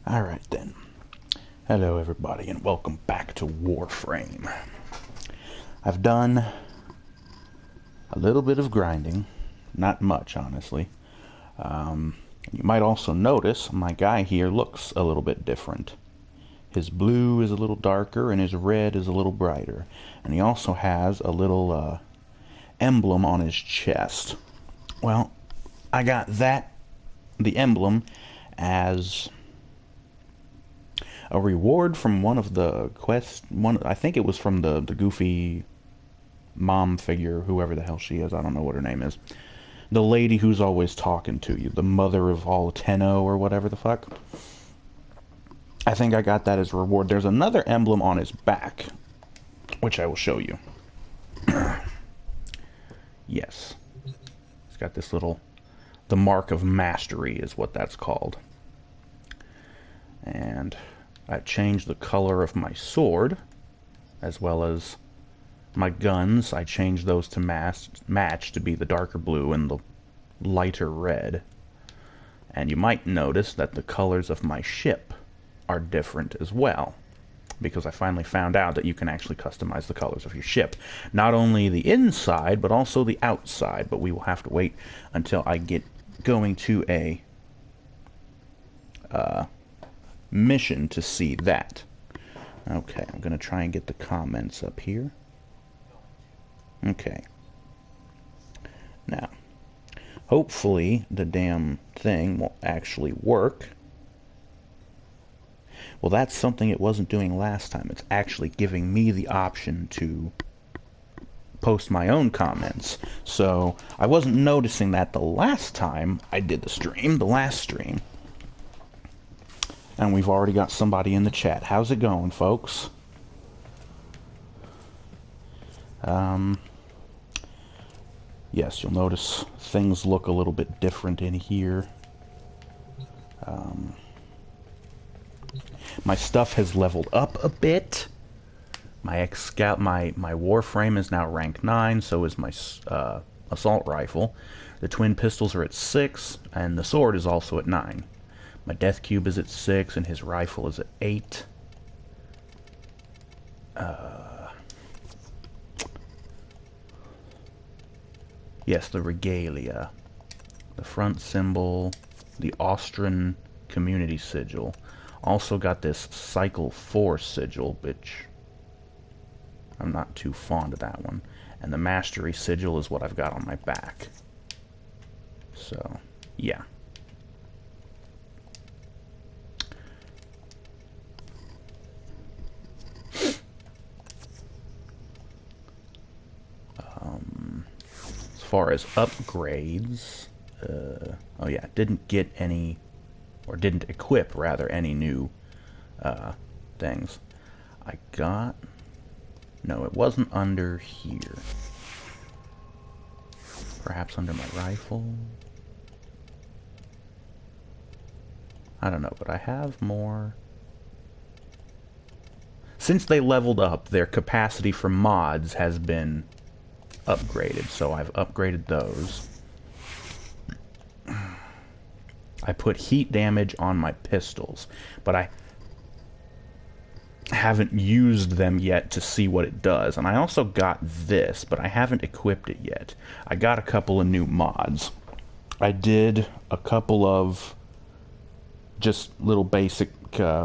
Alright then. Hello everybody and welcome back to Warframe. I've done a little bit of grinding. Not much, honestly. You might also notice my guy here looks a little bit different. His blue is a little darker and his red is a little brighter. And he also has a little emblem on his chest. Well, I got the emblem, as a reward from one of the quests. I think it was from the goofy mom figure, whoever the hell she is. I don't know what her name is. The lady who's always talking to you, the mother of all Tenno or whatever the fuck. I think I got that as a reward. There's another emblem on his back, which I will show you. Yes. It's got this little... The mark of mastery is what that's called. And I changed the color of my sword, as well as my guns. I changed those to match to be the darker blue and the lighter red. And you might notice that the colors of my ship are different as well, because I finally found out that you can actually customize the colors of your ship. Not only the inside, but also the outside. But we will have to wait until I get going to a mission to see that. Okay, I'm going to try and get the comments up here. Okay. Now, hopefully the damn thing will actually work. Well, that's something it wasn't doing last time. It's actually giving me the option to post my own comments. So, I wasn't noticing that the last time I did the last stream. And we've already got somebody in the chat. How's it going, folks? Yes, you'll notice things look a little bit different in here. My stuff has leveled up a bit. My Warframe is now rank 9, so is my assault rifle. The twin pistols are at 6, and the sword is also at 9. My death cube is at 6, and his rifle is at 8. Yes, the regalia. The front symbol, the Austrian community sigil. Also got this Cycle 4 sigil, which I'm not too fond of that one. And the Mastery sigil is what I've got on my back. So, yeah. As far as upgrades, oh yeah, didn't get any, or didn't equip, rather, any new things. I got, no, it wasn't under here. Perhaps under my rifle? I don't know, but I have more. Since they leveled up, their capacity for mods has been upgraded, so I've upgraded those. I put heat damage on my pistols, but I haven't used them yet to see what it does. And I also got this, but I haven't equipped it yet. I got a couple of new mods. I did a couple of just little basic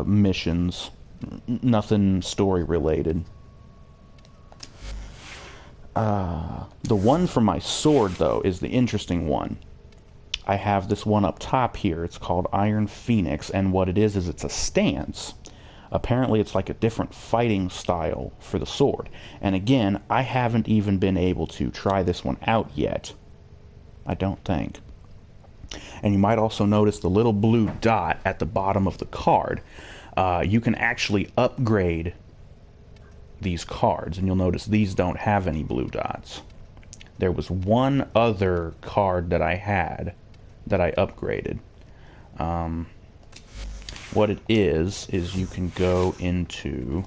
missions, nothing story related. The one for my sword, though, is the interesting one. I have this one up top here. It's called Iron Phoenix, and what it is it's a stance. Apparently it's like a different fighting style for the sword. And again, I haven't even been able to try this one out yet. I don't think. And you might also notice the little blue dot at the bottom of the card. You can actually upgrade these cards, and you'll notice these don't have any blue dots. There was one other card that I had that I upgraded. What it is you can go into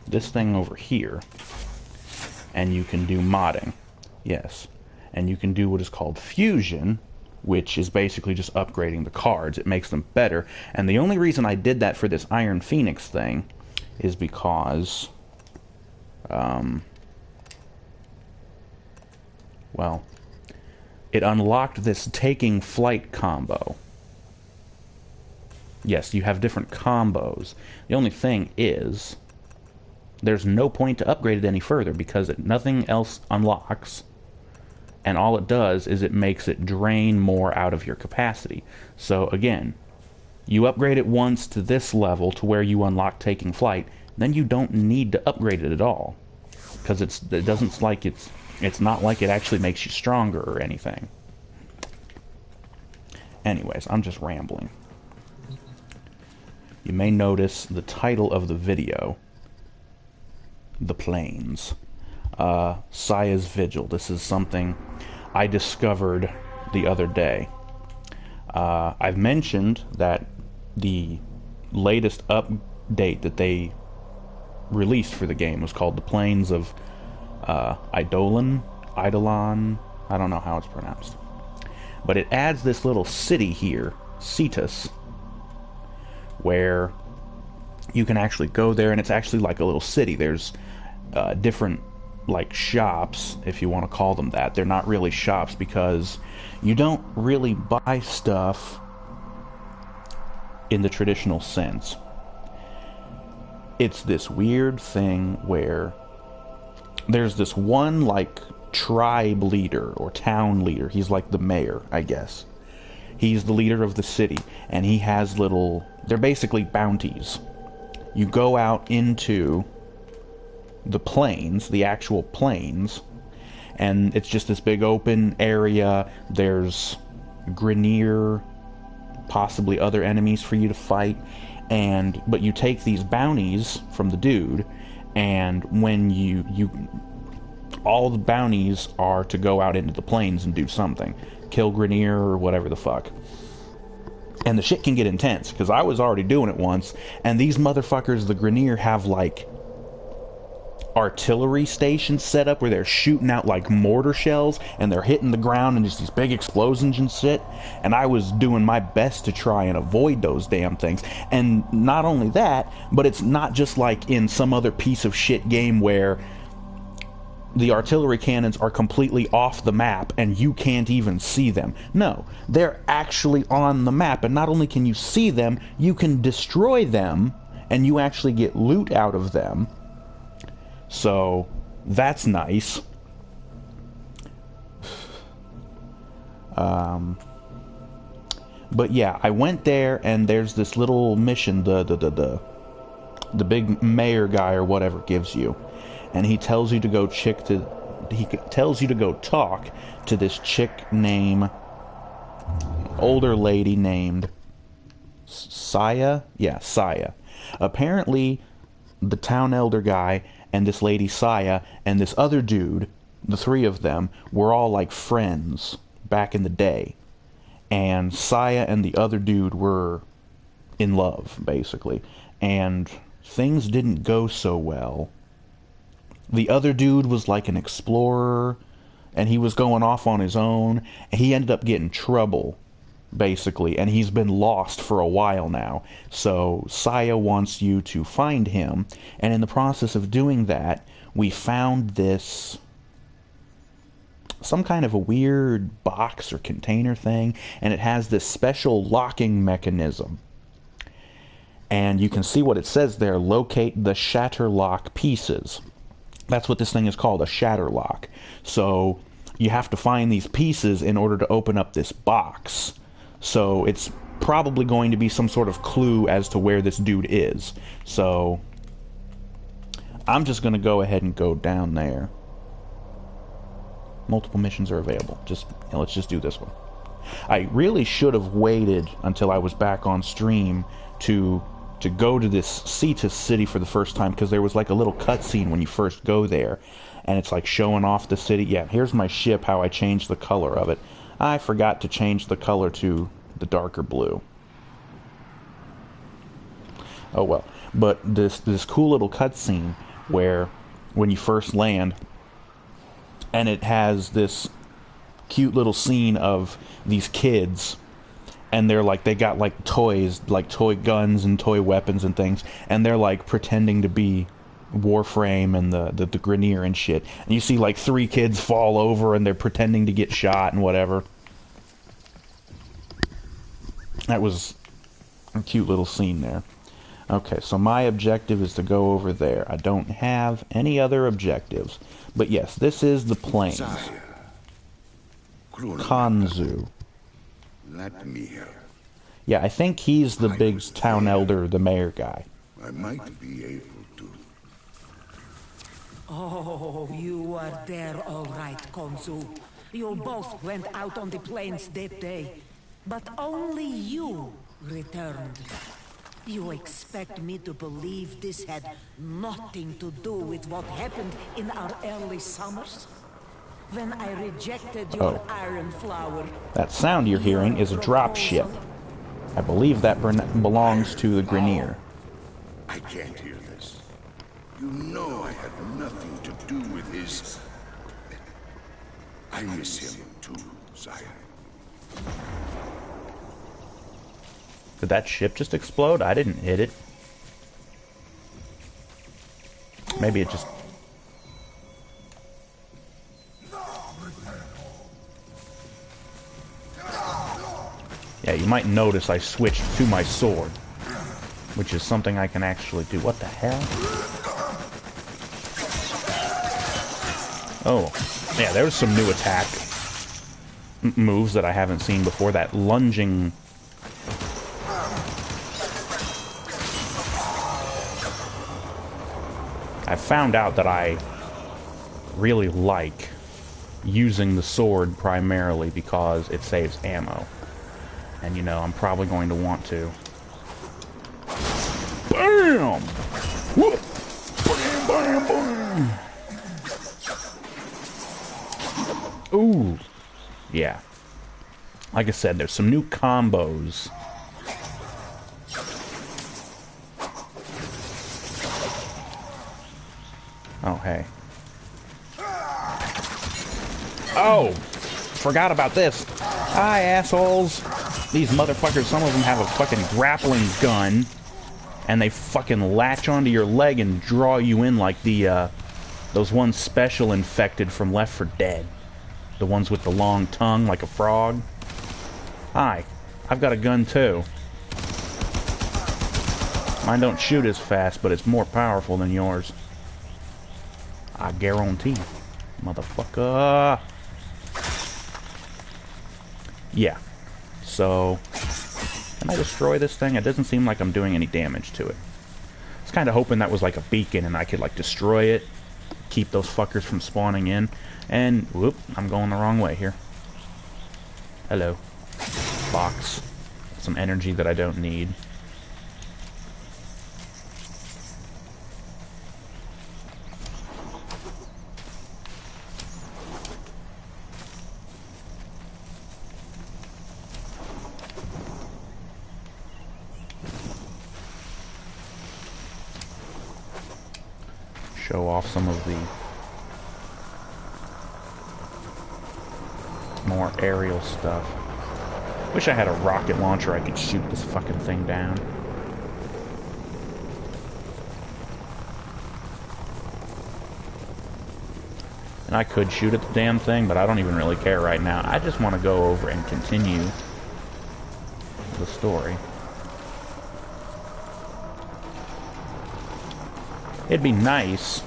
this thing over here, and you can do modding. Yes. And you can do what is called fusion, which is basically just upgrading the cards. It makes them better. And the only reason I did that for this Iron Phoenix thing is because, well, it unlocked this taking flight combo. Yes, you have different combos. The only thing is, there's no point to upgrade it any further because nothing else unlocks. And all it does is it makes it drain more out of your capacity. So again, you upgrade it once to this level to where you unlock taking flight, then you don't need to upgrade it at all. Because it's not like it actually makes you stronger or anything. Anyways, I'm just rambling. You may notice the title of the video, The Plains. Saya's Vigil. This is something I discovered the other day. I've mentioned that the latest update that they released for the game was called The Plains of Eidolon, I don't know how it's pronounced. But it adds this little city here, Cetus, where you can actually go there, and it's actually like a little city. There's different, like, shops, if you want to call them that. They're not really shops because you don't really buy stuff in the traditional sense. It's this weird thing where there's this one, like, tribe leader or town leader. He's like the mayor, I guess. He's the leader of the city, and he has they're basically bounties. You go out into the plains, the actual plains, and it's just this big open area. There's Grineer, possibly other enemies for you to fight, but you take these bounties from the dude, and when all the bounties are to go out into the plains and do something. Kill Grineer or whatever the fuck. And the shit can get intense, because I was already doing it once, and these motherfuckers, the Grineer, have, like, artillery stations set up where they're shooting out, like, mortar shells, and they're hitting the ground, and just these big explosions and shit. And I was doing my best to try and avoid those damn things. And not only that, but it's not just like in some other piece of shit game where the artillery cannons are completely off the map and you can't even see them. No, they're actually on the map, and not only can you see them, you can destroy them, and you actually get loot out of them. So, that's nice. But yeah, I went there, and there's this little mission the big mayor guy or whatever gives you. And he tells you to go talk to this chick older lady named Saya? Yeah, Saya. Apparently, the town elder guy and this lady Saya and this other dude, the three of them, were all like friends back in the day. And Saya and the other dude were in love, basically. And things didn't go so well. The other dude was like an explorer, and he was going off on his own, and he ended up getting trouble, basically, and he's been lost for a while now. So Saya wants you to find him, and in the process of doing that, we found some kind of a weird box or container thing, and it has this special locking mechanism. And you can see what it says there: locate the Shatterlock pieces. That's what this thing is called, a Shatterlock. So you have to find these pieces in order to open up this box. So it's probably going to be some sort of clue as to where this dude is. So I'm just going to go ahead and go down there. Multiple missions are available. Let's just do this one. I really should have waited until I was back on stream to go to this Cetus city for the first time, because there was like a little cutscene when you first go there, and it's like showing off the city. Yeah, here's my ship, how I changed the color of it. I forgot to change the color to the darker blue. Oh well. But this cool little cutscene where when you first land, and it has this cute little scene of these kids, and they're like, they got like toys, like toy guns and toy weapons and things, and they're like pretending to be Warframe and the Grineer and shit. And you see like 3 kids fall over and they're pretending to get shot and whatever. That was a cute little scene there. Okay, so my objective is to go over there. I don't have any other objectives. But yes, this is the plains. Kanzu. Let me help. Yeah, I think he's the big town elder, the mayor guy. I might be able to. Oh, you were there all right, Konzu. You both went out on the plains that day. But only you returned. You expect me to believe this had nothing to do with what happened in our early summers? When I rejected your iron flower. That sound you're hearing is a drop ship. I believe that belongs to the Grineer. I can't hear this. You know I had nothing to do with his... I miss him too, sire. Did that ship just explode? I didn't hit it. Maybe it just... Yeah, you might notice I switched to my sword, which is something I can actually do. What the hell? Oh, yeah, there's some new attack moves that I haven't seen before. That lunging... I found out that I really like using the sword primarily because it saves ammo. And you know, I'm probably going to want to. BAM! Whoop! Bam, bam, bam! Ooh. Yeah. Like I said, there's some new combos. Oh, hey. Oh! Forgot about this. Hi, assholes. These motherfuckers, some of them have a fucking grappling gun, and they fucking latch onto your leg and draw you in like the, those ones special infected from Left 4 Dead. The ones with the long tongue like a frog. Hi, I've got a gun too. Mine don't shoot as fast, but it's more powerful than yours. I guarantee. Motherfucker. Yeah. So, can I destroy this thing? It doesn't seem like I'm doing any damage to it. I was kind of hoping that was like a beacon and I could like destroy it, keep those fuckers from spawning in, and whoop, I'm going the wrong way here. Hello. Box. Some energy that I don't need. Show off some of the more aerial stuff. Wish I had a rocket launcher I could shoot this fucking thing down. And I could shoot at the damn thing, but I don't even really care right now. I just want to go over and continue the story. It'd be nice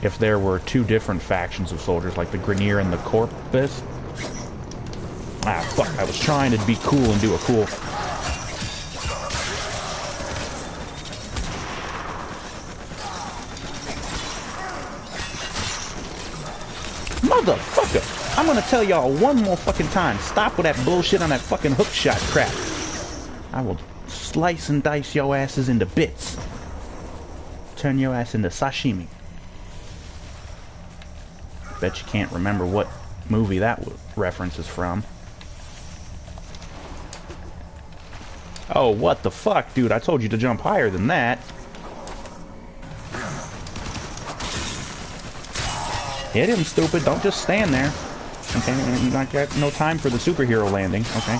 if there were 2 different factions of soldiers, like the Grineer and the Corpus. Ah, fuck, I was trying to be cool and do a cool... Motherfucker! I'm gonna tell y'all one more fucking time, stop with that bullshit on that fucking hookshot crap. I will slice and dice your asses into bits. Turn your ass into sashimi. Bet you can't remember what movie that reference is from. Oh, what the fuck, dude? I told you to jump higher than that. Hit him, stupid. Don't just stand there. Okay, not got no time for the superhero landing. Okay.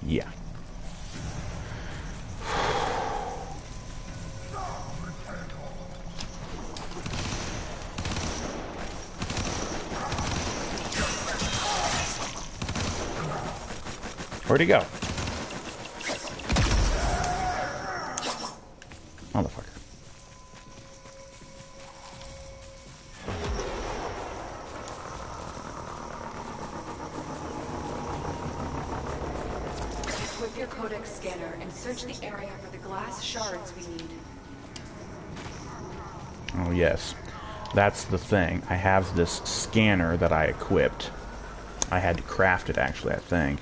Yeah. Where'd he go? Motherfucker. Equip your codex scanner and search the area for the glass shards we need. Oh, yes. That's the thing. I have this scanner that I equipped. I had to craft it, actually, I think.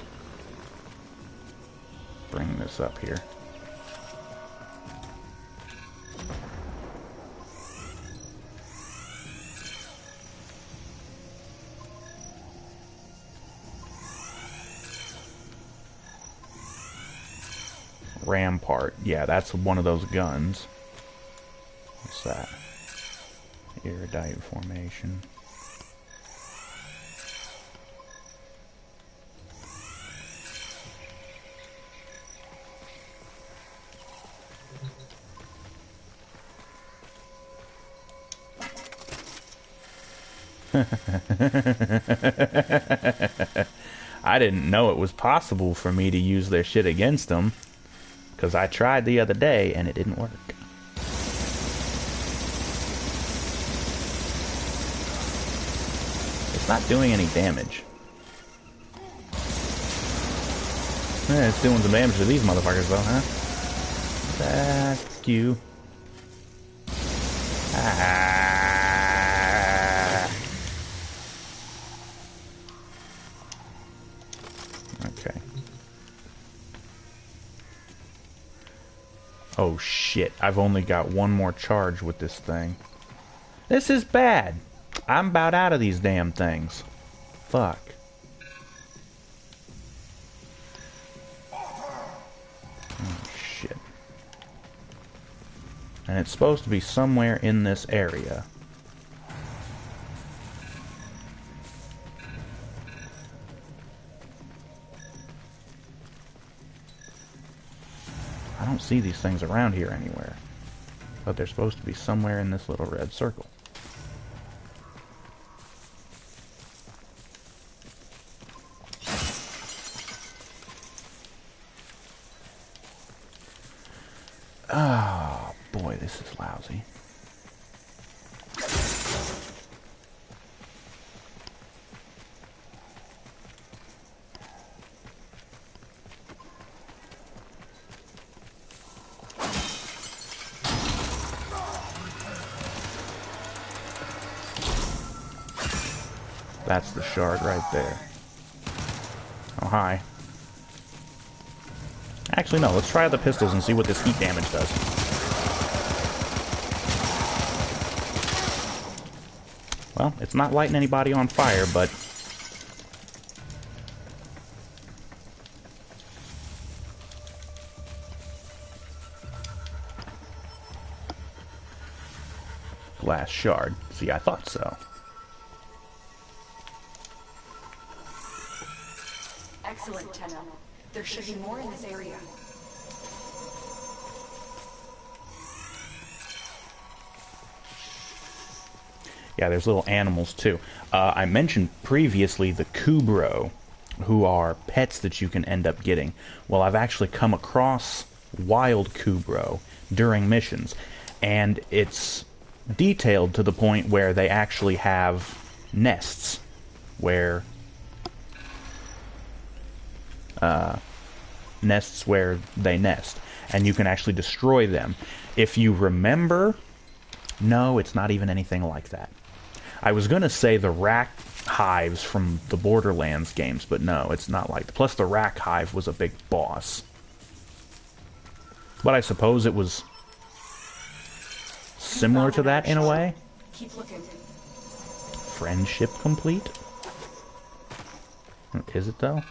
Bring this up here. Rampart. Yeah, that's one of those guns. What's that? Erudite formation. I didn't know it was possible for me to use their shit against them, because I tried the other day and it didn't work. It's not doing any damage. It's doing some damage to these motherfuckers though, huh? Fuck you. Ah. Okay. Oh shit, I've only got one more charge with this thing. This is bad. I'm about out of these damn things. Fuck. Oh shit. And it's supposed to be somewhere in this area. I don't see these things around here anywhere. But they're supposed to be somewhere in this little red circle. Oh boy, this is lousy. That's the shard right there. Oh, hi. Actually, no. Let's try the pistols and see what this heat damage does. Well, it's not lighting anybody on fire, but... Glass shard. See, I thought so. Excellent, Tenno. There should be more in this area. Yeah, there's little animals too. I mentioned previously the Kubro, who are pets that you can end up getting. Well, I've actually come across wild Kubro during missions, and it's detailed to the point where they actually have nests where they nest, and you can actually destroy them. If you remember, no, it's not even anything like that. I was gonna say the rack hives from the Borderlands games, but no, it's not like that. Plus the rack hive was a big boss. But I suppose it was similar to that in a way. Keep looking. Friendship complete? Is it though?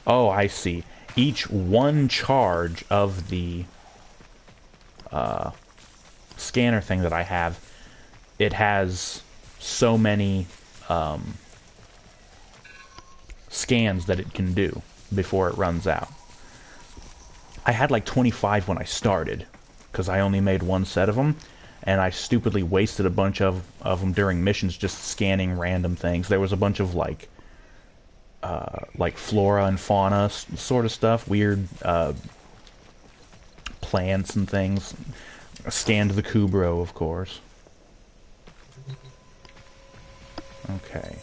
Oh, I see. Each one charge of the scanner thing that I have, it has so many scans that it can do before it runs out. I had like 25 when I started, because I only made one set of them, and I stupidly wasted a bunch of them during missions just scanning random things. There was a bunch of like flora and fauna sort of stuff, weird plants and things. I scanned the Kubro, of course. Okay.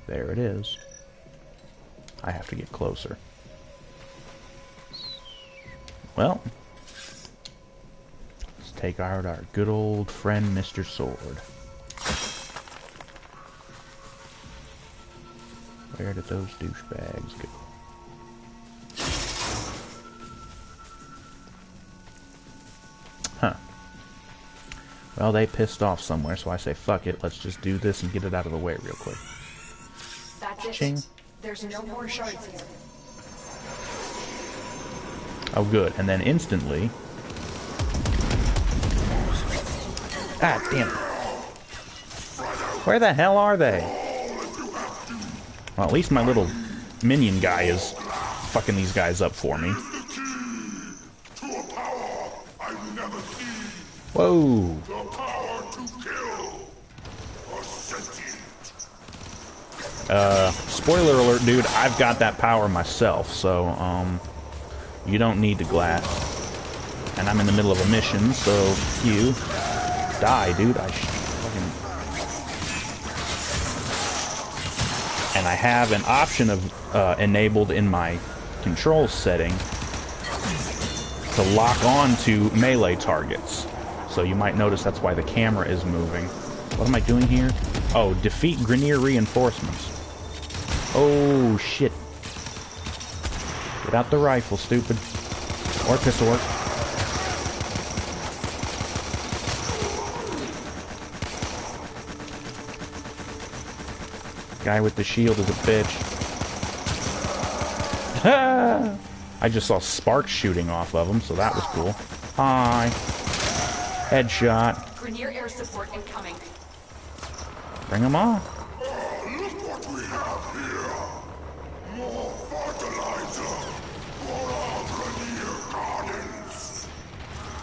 There it is. I have to get closer. Well, let's take out our good old friend, Mr. Sword. Where did those douchebags go? Huh. Well, they pissed off somewhere, so I say, fuck it, let's just do this and get it out of the way real quick. That's it. Ching. There's no more shards here. Oh, good. And then instantly... Ah, damn it. Where the hell are they? Well, at least my little minion guy is fucking these guys up for me. Whoa. Spoiler alert, dude, I've got that power myself, so, you don't need the glass. And I'm in the middle of a mission, so you die, dude. Fucking... And I have an option of enabled in my control setting to lock on to melee targets. So you might notice that's why the camera is moving. What am I doing here? Oh, defeat Grineer reinforcements. Oh, shit. Get out the rifle, stupid. Or pistol work. Guy with the shield is a bitch. I just saw sparks shooting off of him, so that was cool. Hi. Headshot. Grineer air support incoming. Bring him on. Look what we have here! More fertilizer for our Grineer gardens!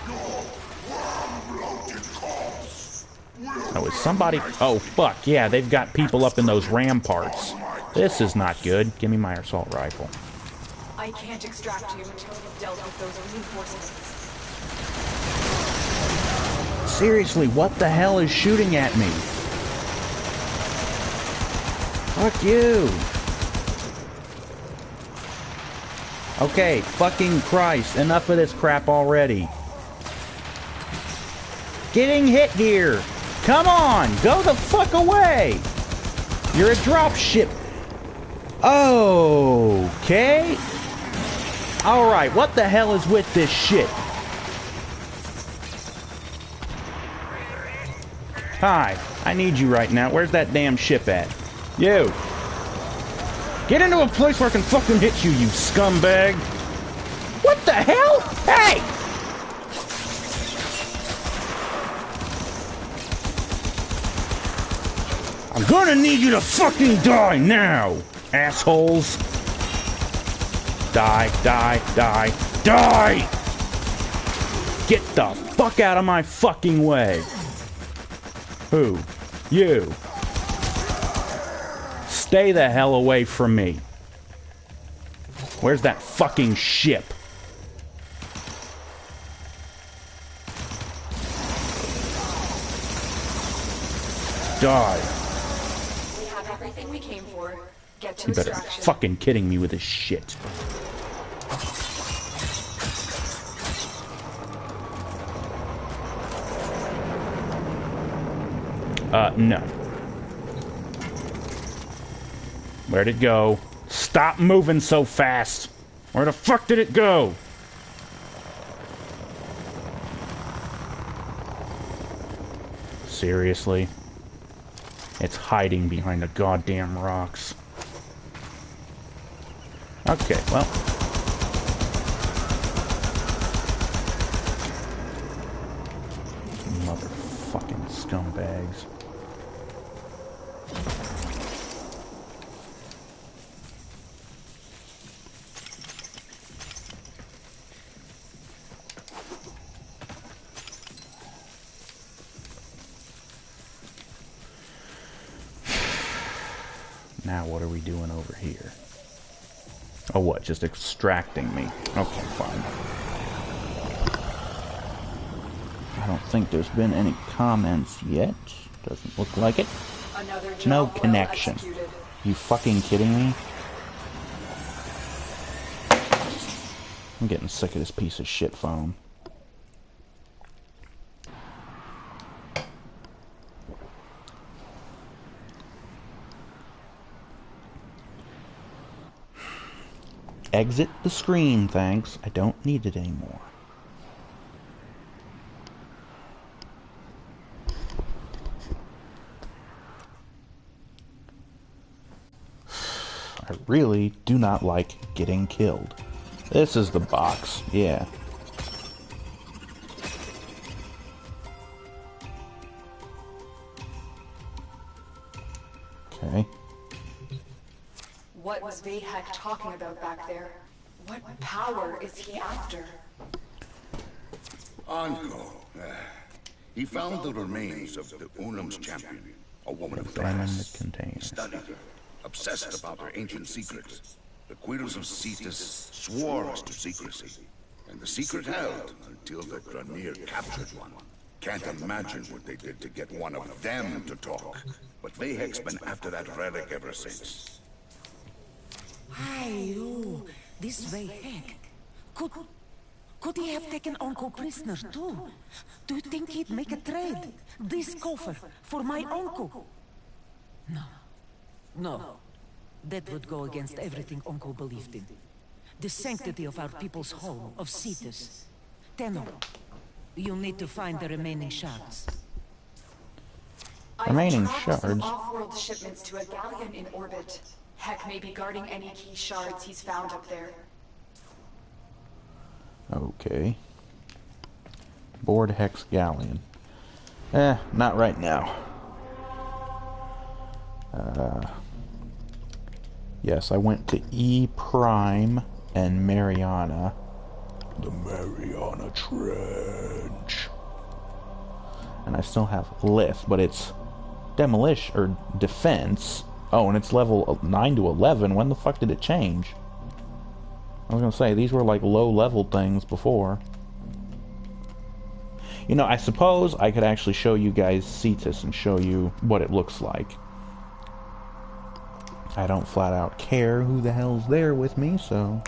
Your worm-bloated corpse will... Oh, is somebody... Oh, fuck. Yeah, they've got people up in those ramparts. This is not good. Give me my assault rifle. I can't extract you until you've dealt with those reinforcements. Seriously, what the hell is shooting at me? Fuck you. Okay, fucking Christ. Enough of this crap already. Getting hit here. Come on, go the fuck away. You're a dropship. Okay. Alright, what the hell is with this shit? Hi, I need you right now. Where's that damn ship at? You! Get into a place where I can fucking hit you, you scumbag! What the hell? Hey! I'm gonna need you to fucking die now, assholes! Die, die, die, die! Get the fuck out of my fucking way! Who? You. Stay the hell away from me. Where's that fucking ship? Die. We have everything we came for. Get to You better be extraction. fucking kidding me with this shit. No. Where'd it go? Stop moving so fast! Where the fuck did it go? Seriously? It's hiding behind the goddamn rocks. Okay, well. Motherfucking scumbags. Now what are we doing over here? Oh, what? Just extracting me. Okay, fine. I don't think there's been any comments yet. Doesn't look like it. No connection. You fucking kidding me? I'm getting sick of this piece of shit phone. Exit the screen, thanks. I don't need it anymore. I really do not like getting killed. This is the box, yeah. Okay. What was Vahek talking about back there? What power is he after? Anko. He found the remains of the Unum's champion, a woman of Diamond glass. container. He studied her, obsessed about her ancient secrets. The Quiros of Cetus swore us to secrecy, and the secret held until the Granir captured one. Can't imagine what they did to get one of them to talk, but Vahek's been after that relic ever since. Hey, you. This Vahek. Could he have taken Uncle prisoner too? Do you think he'd make a trade? This coffer for my uncle? No. No. That would go against everything Uncle believed in. The sanctity of our people's home, of Cetus. Tenno, you need to find the remaining shards. Remaining I've tracked some shards? off-world shipments to a galleon in orbit. Heck may be guarding any key shards he's found up there. Okay. Board Hex Galleon. Not right now. Yes, I went to E Prime and Mariana. The Mariana Trench. And I still have Lith, but it's demolition or defense. Oh, and it's level 9 to 11. When the fuck did it change? I was gonna say, these were like low-level things before. You know, I suppose I could actually show you guys Cetus and show you what it looks like. I don't flat out care who the hell's there with me, so...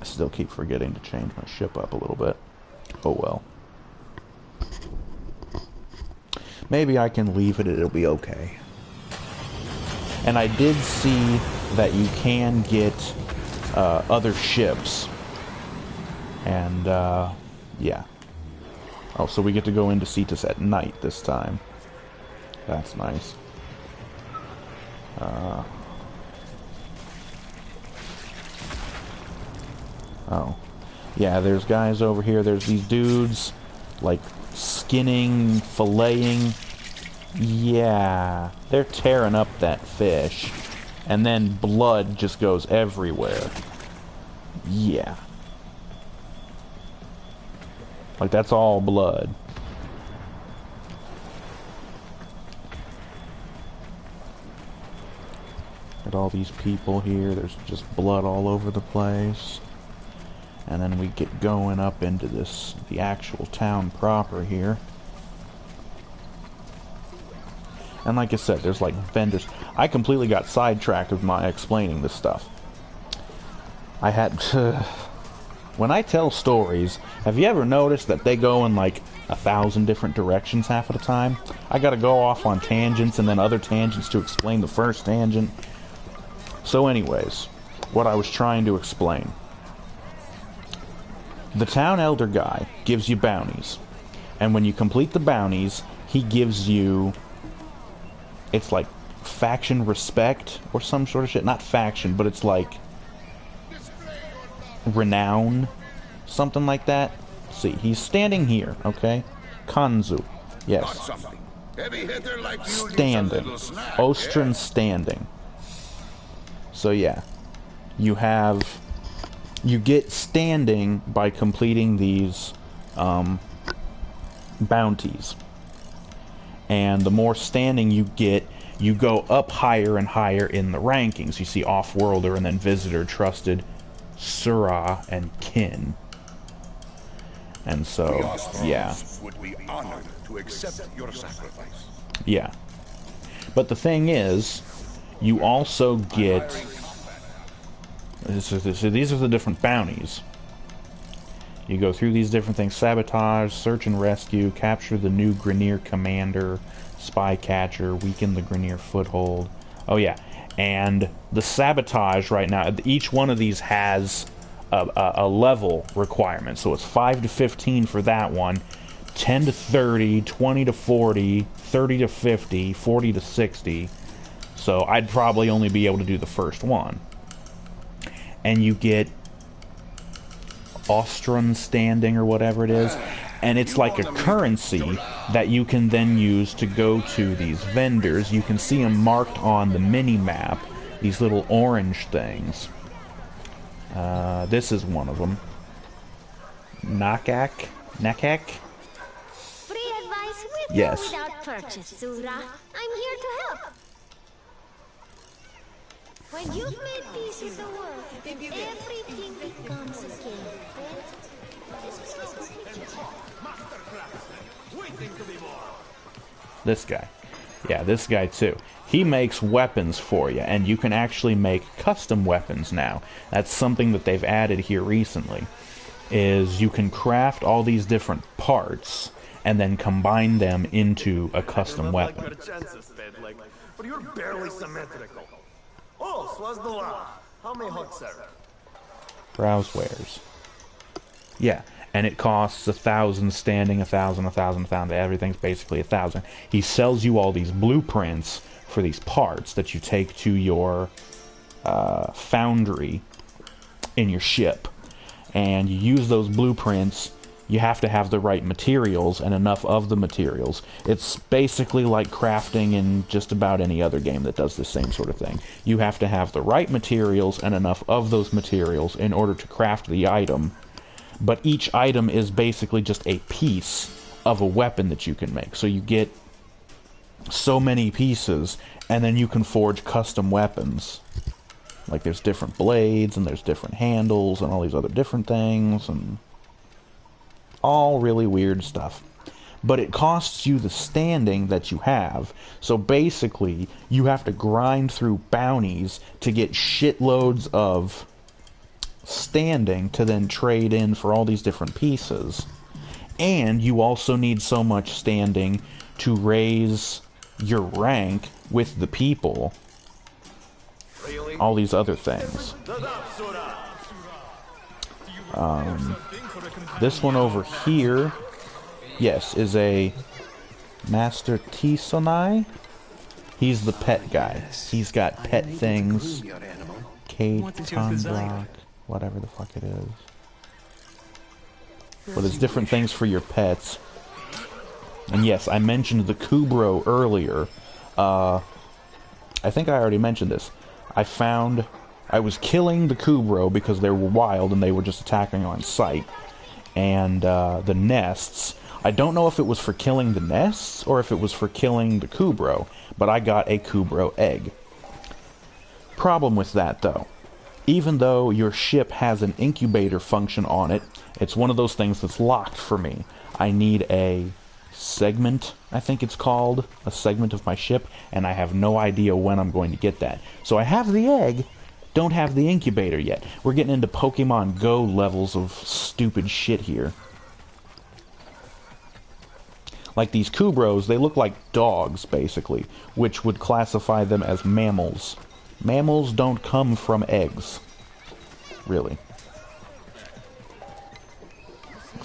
I still keep forgetting to change my ship up a little bit. Oh well. Maybe I can leave it, it'll be okay. And I did see that you can get other ships. And, yeah. Oh, so we get to go into Cetus at night this time. That's nice. Oh. Yeah, there's guys over here. There's these dudes, like, skinning, filleting. Yeah. They're tearing up that fish. And then blood just goes everywhere. Yeah. Like, that's all blood. At all these people here, there's just blood all over the place. And then we get going up into this, the actual town proper here. And like I said, there's like vendors. I completely got sidetracked with my explaining this stuff. I had to... When I tell stories, have you ever noticed that they go in like 1,000 different directions half of the time? I gotta go off on tangents and then other tangents to explain the first tangent. So anyways, what I was trying to explain. The town elder guy gives you bounties. And when you complete the bounties, he gives you... It's like faction respect or some sort of shit. Not faction, but it's like... renown. Something like that. See, he's standing here, okay? Kanzu. Yes. Standing. Ostrin standing. So yeah. You have... You get standing by completing these bounties. And the more standing you get, you go up higher and higher in the rankings. You see Off-Worlder and then Visitor, Trusted, Surah, and Kin. And so, yeah. Would be honored to accept your sacrifice. Yeah. But the thing is, you also get... So these are the different bounties. You go through these different things. Sabotage, search and rescue, capture the new Grineer commander, spy catcher, weaken the Grineer foothold. Oh yeah, and the sabotage right now, each one of these has a level requirement. So it's 5 to 15 for that one, 10 to 30, 20 to 40, 30 to 50, 40 to 60. So I'd probably only be able to do the first one. And you get Ostron standing or whatever it is, and it's like a currency that you can then use to go to these vendors. You can see them marked on the mini-map, these little orange things. This is one of them. Nakak? Free advice with Yes. or without purchase, Surah. I'm here to help. When you've made peace with the world, everything becomes again. This guy. Yeah, this guy too. He makes weapons for you, and you can actually make custom weapons now. That's something that they've added here recently, is you can craft all these different parts and then combine them into a custom weapon. But you're barely symmetrical. Oh, Swazdala. How may hug, sir? Browse wares. Yeah, and it costs 1,000 standing, 1,000, 1,000, 1,000. Everything's basically 1,000. He sells you all these blueprints for these parts that you take to your foundry in your ship. And you use those blueprints. You have to have the right materials and enough of the materials. It's basically like crafting in just about any other game that does the same sort of thing. You have to have the right materials and enough of those materials in order to craft the item. But each item is basically just a piece of a weapon that you can make. So you get so many pieces, and then you can forge custom weapons. Like there's different blades, and there's different handles, and all these other different things, and all really weird stuff. But it costs you the standing that you have. So basically, you have to grind through bounties to get shitloads of standing to then trade in for all these different pieces. And you also need so much standing to raise your rank with the people. All these other things. This one over here, yes, is a Master Tisonai. He's the pet guy. He's got pet things. Cage, con block, whatever the fuck it is. But it's different things for your pets. And yes, I mentioned the Kubro earlier. I think I already mentioned this. I was killing the Kubro because they were wild and they were just attacking on sight. And the nests, I don't know if it was for killing the nests or if it was for killing the Kubro, but I got a Kubro egg. Problem with that though, even though your ship has an incubator function on it, it's one of those things that's locked for me. I need a segment, I think it's called, a segment of my ship, and I have no idea when I'm going to get that. So I have the egg, don't have the incubator yet. We're getting into Pokemon Go levels of stupid shit here. Like these Kubros, they look like dogs, basically, which would classify them as mammals. Mammals don't come from eggs. Really.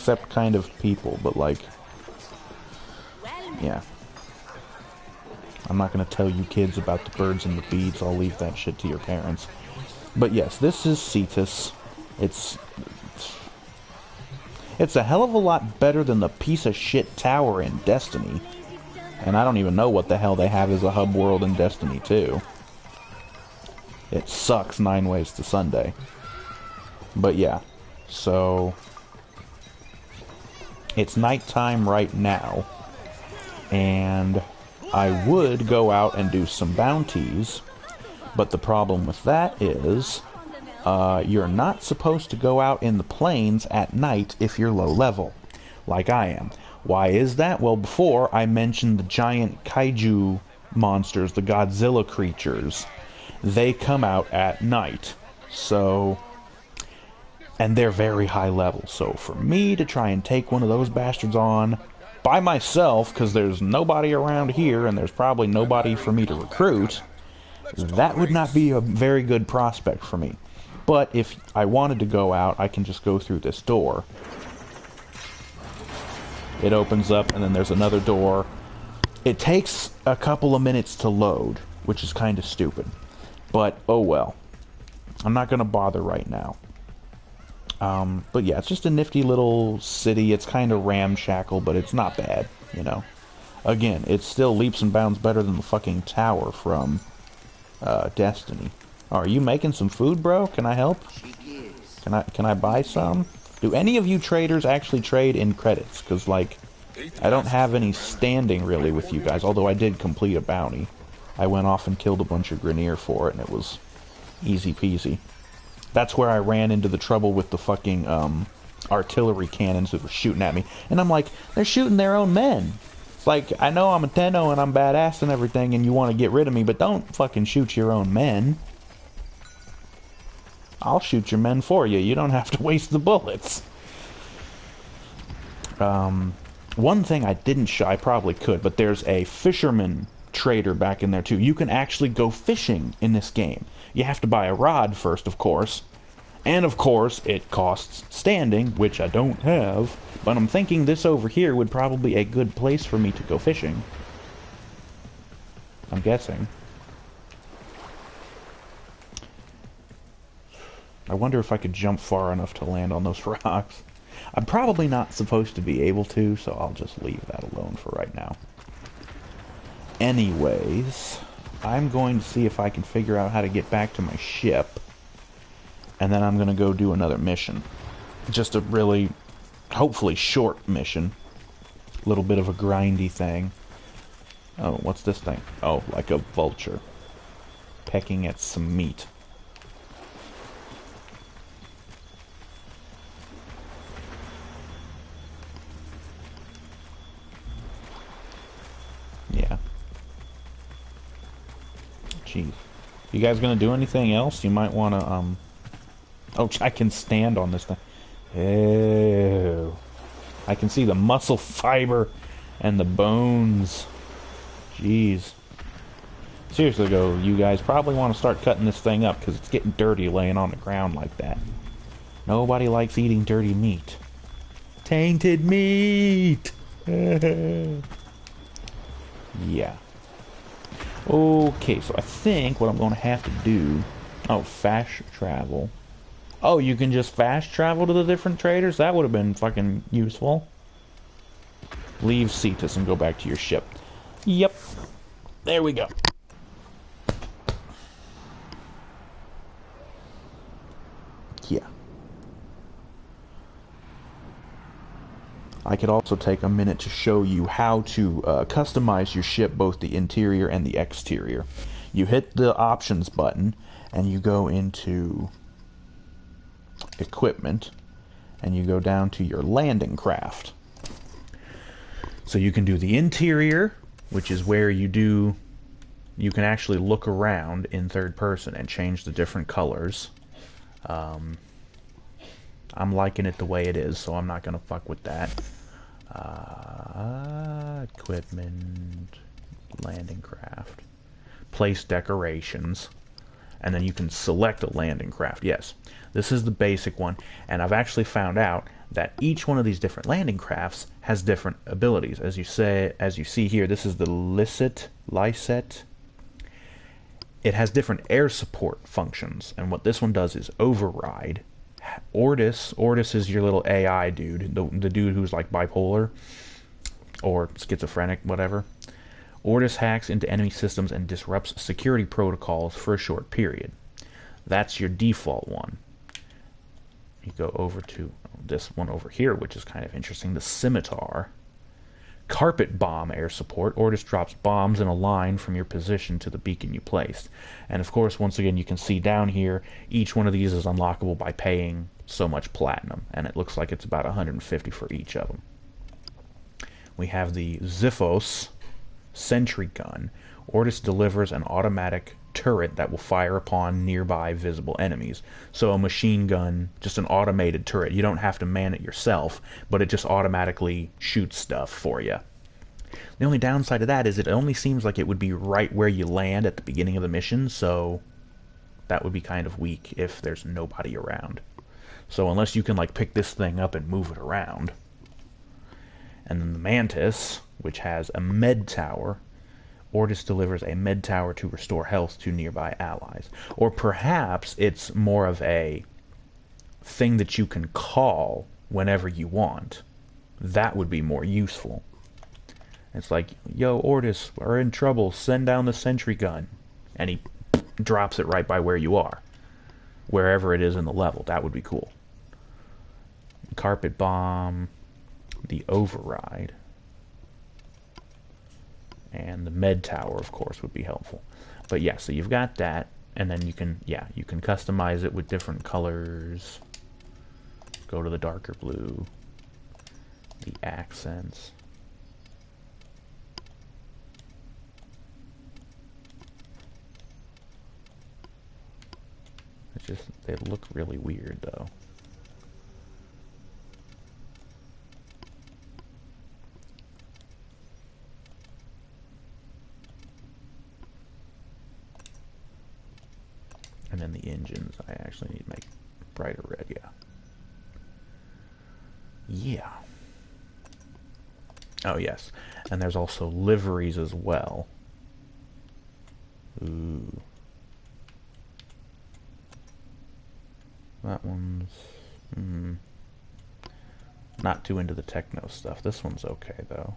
except kind of people, but like, yeah. I'm not going to tell you kids about the birds and the bees. I'll leave that shit to your parents. But yes, this is Cetus. It's a hell of a lot better than the piece of shit tower in Destiny. And I don't even know what the hell they have as a hub world in Destiny 2. It sucks 9 ways to Sunday. But yeah, so it's nighttime right now, and I would go out and do some bounties, but the problem with that is you're not supposed to go out in the plains at night if you're low level, like I am. Why is that? Well, before I mentioned the giant kaiju monsters, the Godzilla creatures. They come out at night, so, and they're very high level. So for me to try and take one of those bastards on by myself, because there's nobody around here and there's probably nobody for me to recruit, that would not be a very good prospect for me. But if I wanted to go out, I can just go through this door. It opens up, and then there's another door. It takes a couple of minutes to load, which is kind of stupid. But, oh well. I'm not going to bother right now. But yeah, it's just a nifty little city. It's kind of ramshackle, but it's not bad, you know. Again, it's still leaps and bounds better than the fucking tower from Destiny. Oh, are you making some food, bro? Can I help? Can I buy some? Do any of you traders actually trade in credits? Because, like, I don't have any standing, really, with you guys. Although I did complete a bounty. I went off and killed a bunch of Grenier for it, and it was easy peasy. That's where I ran into the trouble with the fucking artillery cannons that were shooting at me. And I'm like, they're shooting their own men. It's like, I know I'm a Tenno and I'm badass and everything, and you want to get rid of me, but don't fucking shoot your own men. I'll shoot your men for you. You don't have to waste the bullets. One thing I didn't show, I probably could, but there's a fisherman trader back in there too. You can actually go fishing in this game. You have to buy a rod first, of course. And of course, it costs standing, which I don't have. But I'm thinking this over here would probably be a good place for me to go fishing. I'm guessing. I wonder if I could jump far enough to land on those rocks. I'm probably not supposed to be able to, so I'll just leave that alone for right now. Anyways, I'm going to see if I can figure out how to get back to my ship. And then I'm going to go do another mission. Just a really, hopefully short mission. A little bit of a grindy thing. Oh, what's this thing? Oh, like a vulture. Pecking at some meat. Yeah. Jeez. You guys gonna do anything else? You might wanna, oh, I can stand on this thing. Ew. I can see the muscle fiber and the bones. Jeez. Seriously though, you guys probably want to start cutting this thing up because it's getting dirty laying on the ground like that. Nobody likes eating dirty meat. Tainted meat! Yeah. Okay, so I think what I'm going to have to do... Oh, fast travel. Oh, you can just fast travel to the different traders? That would have been fucking useful. Leave Cetus and go back to your ship. Yep. There we go. Yeah. I could also take a minute to show you how to customize your ship, both the interior and the exterior. You hit the options button and you go into equipment and you go down to your landing craft. So you can do the interior, which is where you can actually look around in third person and change the different colors. I'm liking it the way it is, so I'm not going to fuck with that. Equipment, landing craft, place decorations, and then you can select a landing craft. Yes, this is the basic one, and I've actually found out that each one of these different landing crafts has different abilities. As you see here, this is the Lyset. It has different air support functions, and what this one does is override. Ordis is your little AI dude, the dude who's like bipolar or schizophrenic, whatever. Ordis hacks into enemy systems and disrupts security protocols for a short period. That's your default one. You go over to this one over here, which is kind of interesting, the Scimitar. Carpet bomb air support. Ordis drops bombs in a line from your position to the beacon you placed. And of course, once again, you can see down here, each one of these is unlockable by paying so much platinum, and it looks like it's about 150 for each of them. We have the Xiphos sentry gun. Ordis delivers an automatic turret that will fire upon nearby visible enemies. So a machine gun, just an automated turret. You don't have to man it yourself, but it just automatically shoots stuff for you. The only downside of that is it only seems like it would be right where you land at the beginning of the mission, so that would be kind of weak if there's nobody around. So unless you can like pick this thing up and move it around. And then the Mantis, which has a med tower. Ordis delivers a med tower to restore health to nearby allies. Or perhaps it's more of a thing that you can call whenever you want. That would be more useful. It's like, yo, Ordis, we're in trouble, send down the sentry gun. And he drops it right by where you are. Wherever it is in the level. That would be cool. Carpet bomb, the override, and the med tower, of course, would be helpful. But yeah, so you've got that, and then you can customize it with different colors. Go to the darker blue, the accents. It's just, they look really weird though. And then the engines, I actually need to make brighter red, yeah. Yeah. Oh, yes. And there's also liveries as well. Ooh. That one's... not too into the techno stuff. This one's okay, though.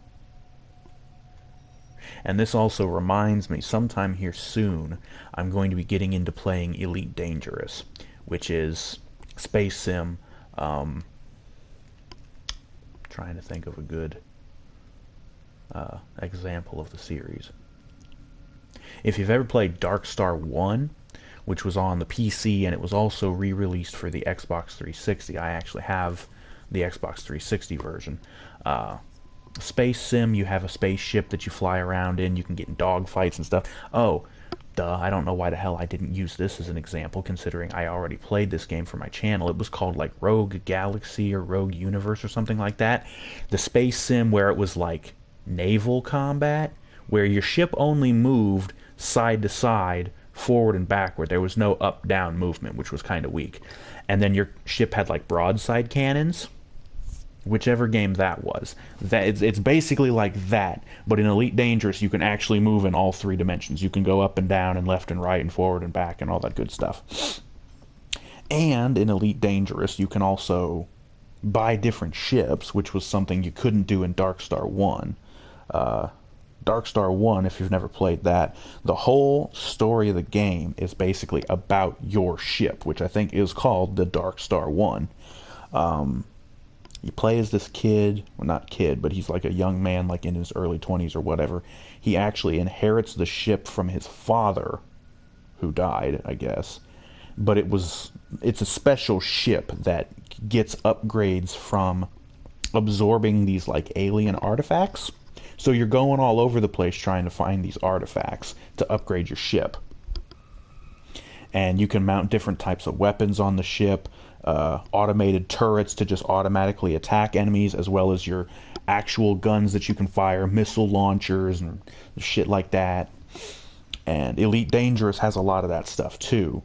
And this also reminds me, sometime here soon, I'm going to be getting into playing Elite Dangerous, which is space sim. Trying to think of a good example of the series. If you've ever played Darkstar 1, which was on the PC and it was also re-released for the Xbox 360, I actually have the Xbox 360 version. Space sim, you have a spaceship that you fly around in, you can get in dogfights and stuff. Oh, duh, I don't know why the hell I didn't use this as an example, considering I already played this game for my channel. It was called like Rogue Galaxy or Rogue Universe or something like that. The space sim where it was like naval combat, where your ship only moved side to side, forward and backward. There was no up-down movement, which was kind of weak. And then your ship had like broadside cannons. Whichever game that was. It's basically like that, but in Elite Dangerous you can actually move in all three dimensions. You can go up and down and left and right and forward and back and all that good stuff. And in Elite Dangerous you can also buy different ships, which was something you couldn't do in Darkstar 1. Darkstar 1, if you've never played that, the whole story of the game is basically about your ship, which I think is called the Darkstar 1. You play as this kid, well not kid, but he's like a young man like in his early 20s or whatever. He actually inherits the ship from his father, who died, I guess. But it's a special ship that gets upgrades from absorbing these like alien artifacts. So you're going all over the place trying to find these artifacts to upgrade your ship. And you can mount different types of weapons on the ship. Automated turrets to just automatically attack enemies, as well as your actual guns that you can fire, missile launchers and shit like that. And Elite Dangerous has a lot of that stuff too.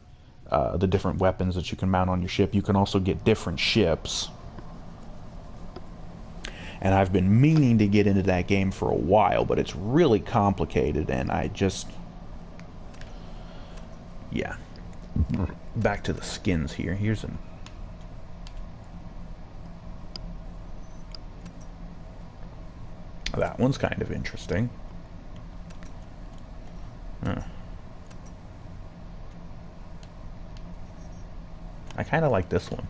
The different weapons that you can mount on your ship. You can also get different ships And I've been meaning to get into that game for a while, but it's really complicated, and I just... Yeah. Back to the skins here. Here's an... That one's kind of interesting. Huh. I kind of like this one.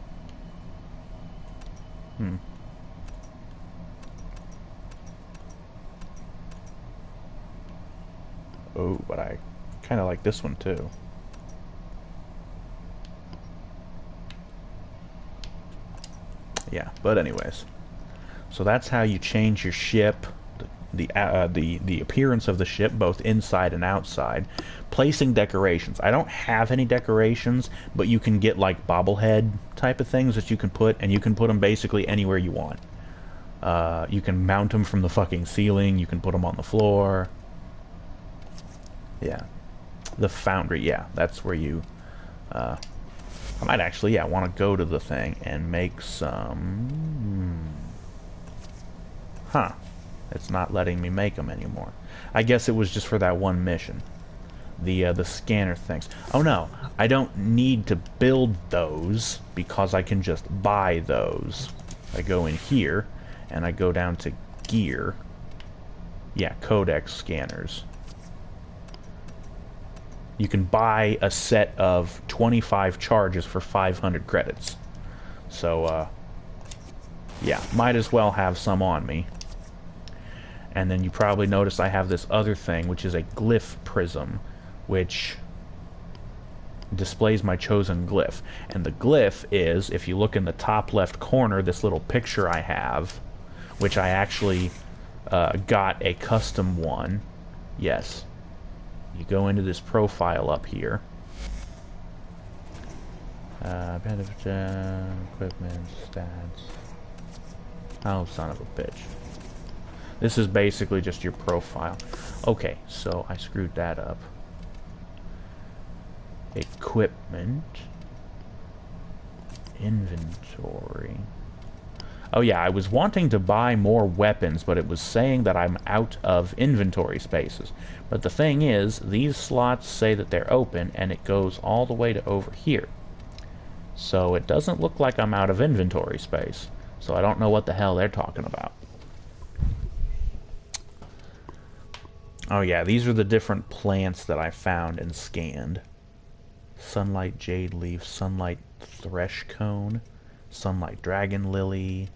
Oh, but I kind of like this one too. Yeah, but anyways. So that's how you change your ship, the appearance of the ship, both inside and outside. Placing decorations. I don't have any decorations, but you can get like bobblehead type of things that you can put, and you can put them basically anywhere you want. You can mount them from the fucking ceiling. You can put them on the floor. Yeah, the foundry. Yeah, that's where you. I might actually, yeah, want to go to the thing and make some. Huh. It's not letting me make them anymore. I guess it was just for that one mission. The scanner things. Oh no, I don't need to build those because I can just buy those. I go in here and I go down to gear. Yeah, codex scanners. You can buy a set of 25 charges for 500 credits. So, yeah, might as well have some on me. And then you probably notice I have this other thing, which is a glyph prism, which displays my chosen glyph. And the glyph is, if you look in the top left corner, this little picture I have, which I actually got a custom one. Yes. You go into this profile up here. Equipment, stats. Oh, son of a bitch. This is basically just your profile. Okay, so I screwed that up. Equipment. Inventory. Oh yeah, I was wanting to buy more weapons, but it was saying that I'm out of inventory spaces. But the thing is, these slots say that they're open, and it goes all the way to over here. So it doesn't look like I'm out of inventory space. So I don't know what the hell they're talking about. Oh yeah, these are the different plants that I found and scanned. Sunlight jade leaf, sunlight thresh cone, sunlight dragon lily.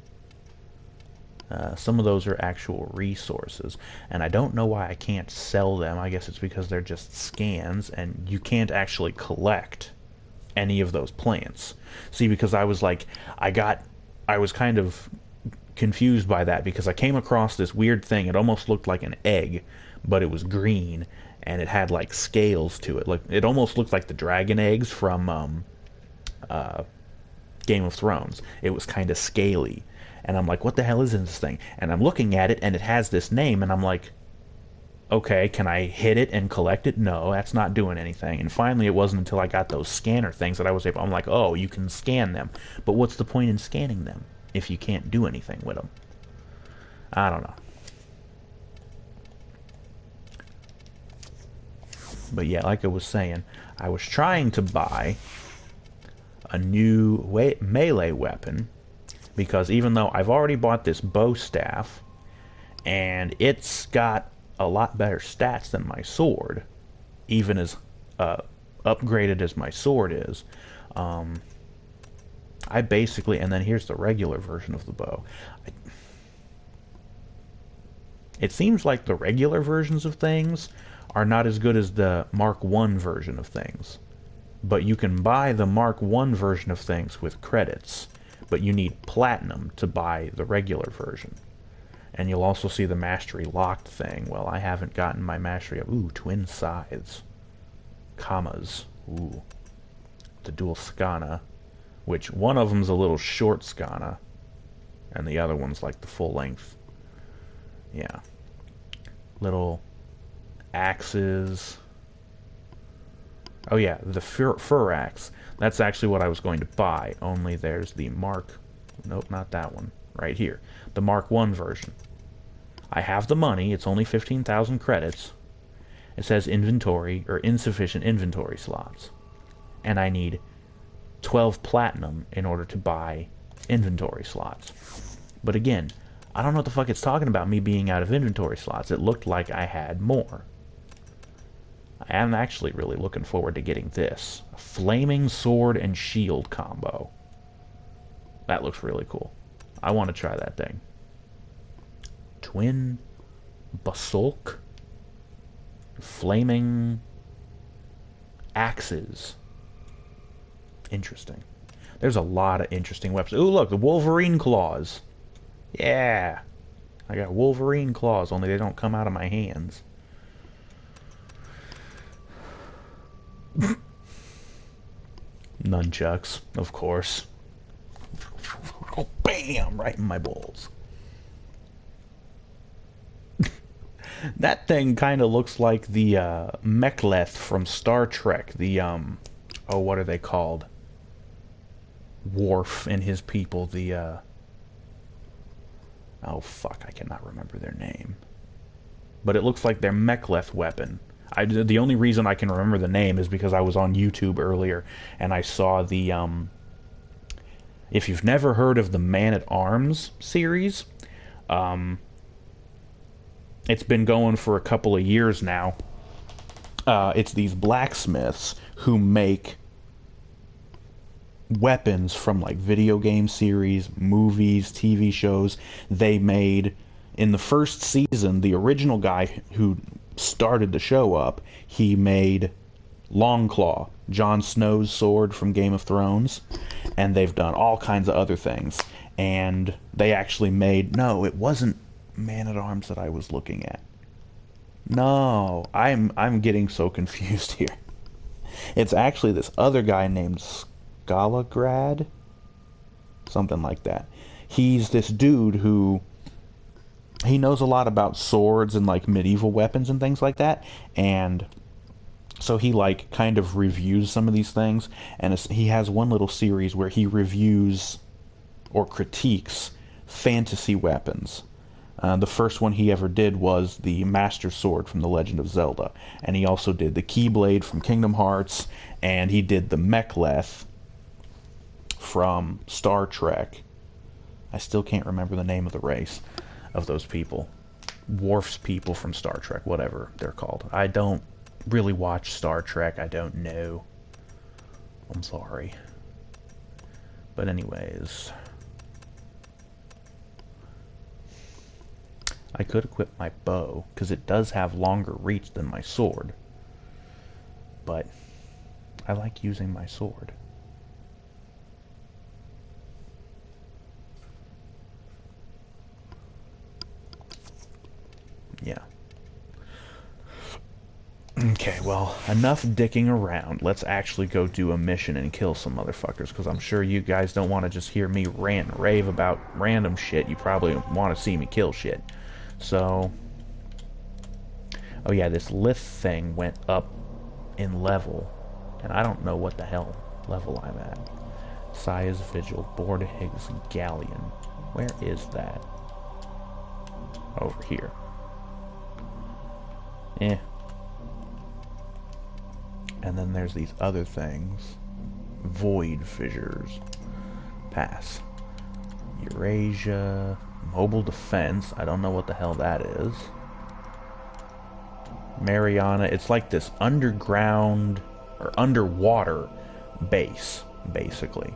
Some of those are actual resources, and I don't know why I can't sell them. I guess it's because they're just scans, and you can't actually collect any of those plants. See, because I was like, I was kind of confused by that, because I came across this weird thing. It almost looked like an egg, but it was green, and it had like scales to it. Like, it almost looked like the dragon eggs from Game of Thrones. It was kind of scaly. And I'm like, what the hell is this thing? And I'm looking at it, and it has this name, and I'm like, okay, can I hit it and collect it? No, that's not doing anything. And finally, it wasn't until I got those scanner things that I was able, I'm like, oh, you can scan them. But what's the point in scanning them if you can't do anything with them? I don't know. But yeah, like I was saying, I was trying to buy a new melee weapon, because even though I've already bought this bow staff, and it's got a lot better stats than my sword, even as upgraded as my sword is, I basically, and then here's the regular version of the bow. It seems like the regular versions of things are not as good as the Mark 1 version of things. But you can buy the Mark 1 version of things with credits, but you need platinum to buy the regular version. And you'll also see the mastery locked thing. Well, I haven't gotten my mastery of, ooh, twin scythes. Commas. Ooh. The dual skana, which one of them's a little short skana, and the other one's like the full length. Yeah. Little axes. Oh yeah, the fur axe. That's actually what I was going to buy, only there's the Mark... Nope, not that one. right here. The Mark 1 version. I have the money. It's only 15,000 credits. It says inventory, or insufficient inventory slots. And I need 12 platinum in order to buy inventory slots. But again, I don't know what the fuck it's talking about me being out of inventory slots. It looked like I had more. I am actually really looking forward to getting this. A flaming sword and shield combo. That looks really cool. I want to try that thing. Twin basalt flaming axes. Interesting. There's a lot of interesting weapons. Ooh, look, the Wolverine claws. Yeah. I got Wolverine claws, only they don't come out of my hands. Nunchucks, of course. Oh, bam! Right in my balls. That thing kind of looks like the Mechleth from Star Trek. The, oh, what are they called? Worf and his people. The, oh, fuck, I cannot remember their name. But it looks like their Mechleth weapon. The only reason I can remember the name is because I was on YouTube earlier, and I saw the, if you've never heard of the Man-at-Arms series, it's been going for a couple of years now. It's these blacksmiths who make weapons from, like, video game series, movies, TV shows. They made, in the first season, the original guy who started the show up, he made Longclaw, Jon Snow's sword from Game of Thrones, and they've done all kinds of other things. And they actually made, no, it wasn't Man-at-Arms that I was looking at. No, I'm getting so confused here. It's actually this other guy named Skalagrad, something like that. He's this dude who, he knows a lot about swords and, like, medieval weapons and things like that, and so he, like, kind of reviews some of these things, and he has one little series where he reviews or critiques fantasy weapons. The first one he ever did was the Master Sword from The Legend of Zelda, and he also did the Keyblade from Kingdom Hearts, and he did the Mechleth from Star Trek. I still can't remember the name of the race of those people. Worf's people from Star Trek, whatever they're called. I don't really watch Star Trek. I don't know. I'm sorry. But anyways, I could equip my bow, because it does have longer reach than my sword. But I like using my sword. Yeah. Okay, well, enough dicking around. Let's actually go do a mission and kill some motherfuckers, because I'm sure you guys don't want to just hear me rant and rave about random shit. You probably want to see me kill shit. So, oh yeah, this lift thing went up in level, and I don't know what the hell level I'm at. Sia's Vigil, Bordehigg's Galleon. Where is that? Over here. Eh. And then there's these other things. Void Fissures. Pass. Eurasia. Mobile Defense. I don't know what the hell that is. Mariana. It's like this underground or underwater base, basically.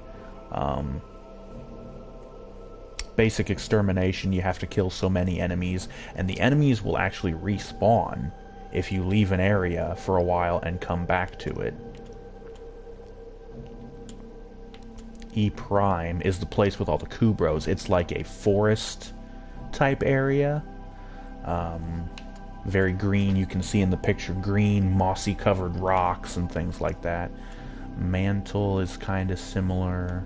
Basic extermination. You have to kill so many enemies, and the enemies will actually respawn if you leave an area for a while and come back to it. E Prime is the place with all the Kubros. It's like a forest type area. Very green. You can see in the picture green, mossy covered rocks and things like that. Mantle is kind of similar.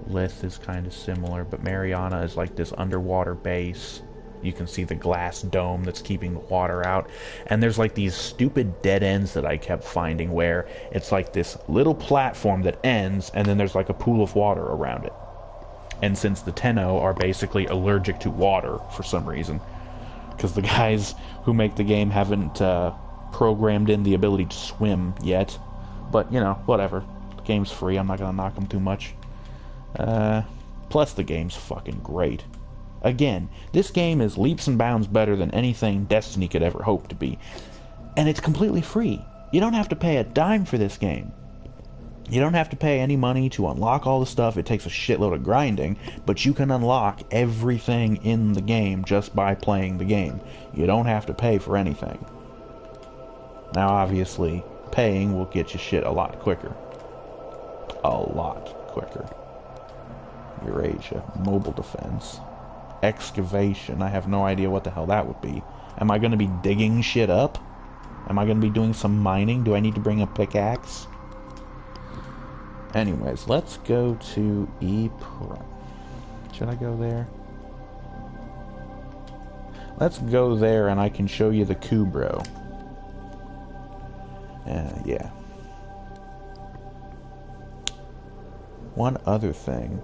Lith is kind of similar, but Mariana is like this underwater base. You can see the glass dome that's keeping the water out. And there's like these stupid dead ends that I kept finding where it's like this little platform that ends, and then there's like a pool of water around it. And since the Tenno are basically allergic to water for some reason, because the guys who make the game haven't programmed in the ability to swim yet. But, you know, whatever. The game's free, I'm not gonna knock them too much. Plus the game's fucking great. Again, this game is leaps and bounds better than anything Destiny could ever hope to be. And it's completely free. You don't have to pay a dime for this game. You don't have to pay any money to unlock all the stuff. It takes a shitload of grinding, but you can unlock everything in the game just by playing the game. You don't have to pay for anything. Now, obviously, paying will get you shit a lot quicker. A lot quicker. Eurasia. Mobile defense. Excavation. I have no idea what the hell that would be. Am I going to be digging shit up? Am I going to be doing some mining? Do I need to bring a pickaxe? Anyways, let's go to E-Prime. Should I go there? Let's go there and I can show you the Kubro. Yeah. One other thing.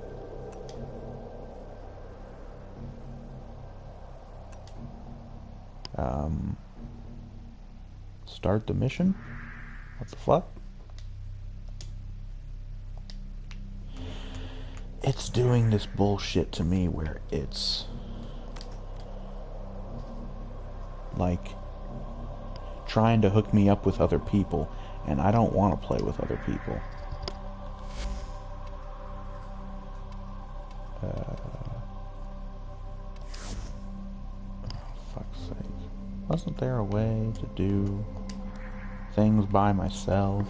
Start the mission? What the fuck? It's doing this bullshit to me where it's like trying to hook me up with other people, and I don't want to play with other people. Fuck's sake. Wasn't there a way to do things by myself?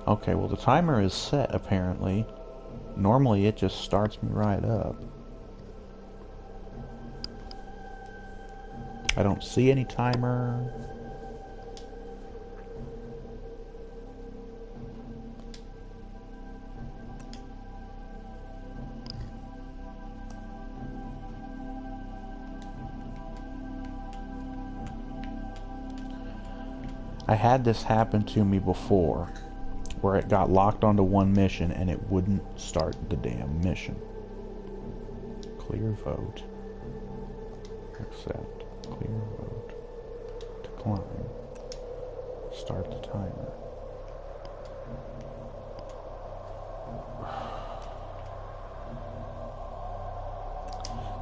Okay, well the timer is set apparently. Normally it just starts me right up. I don't see any timer. I had this happen to me before, where it got locked onto one mission and it wouldn't start the damn mission. Clear vote. Accept. Clear vote. Decline. Start the timer.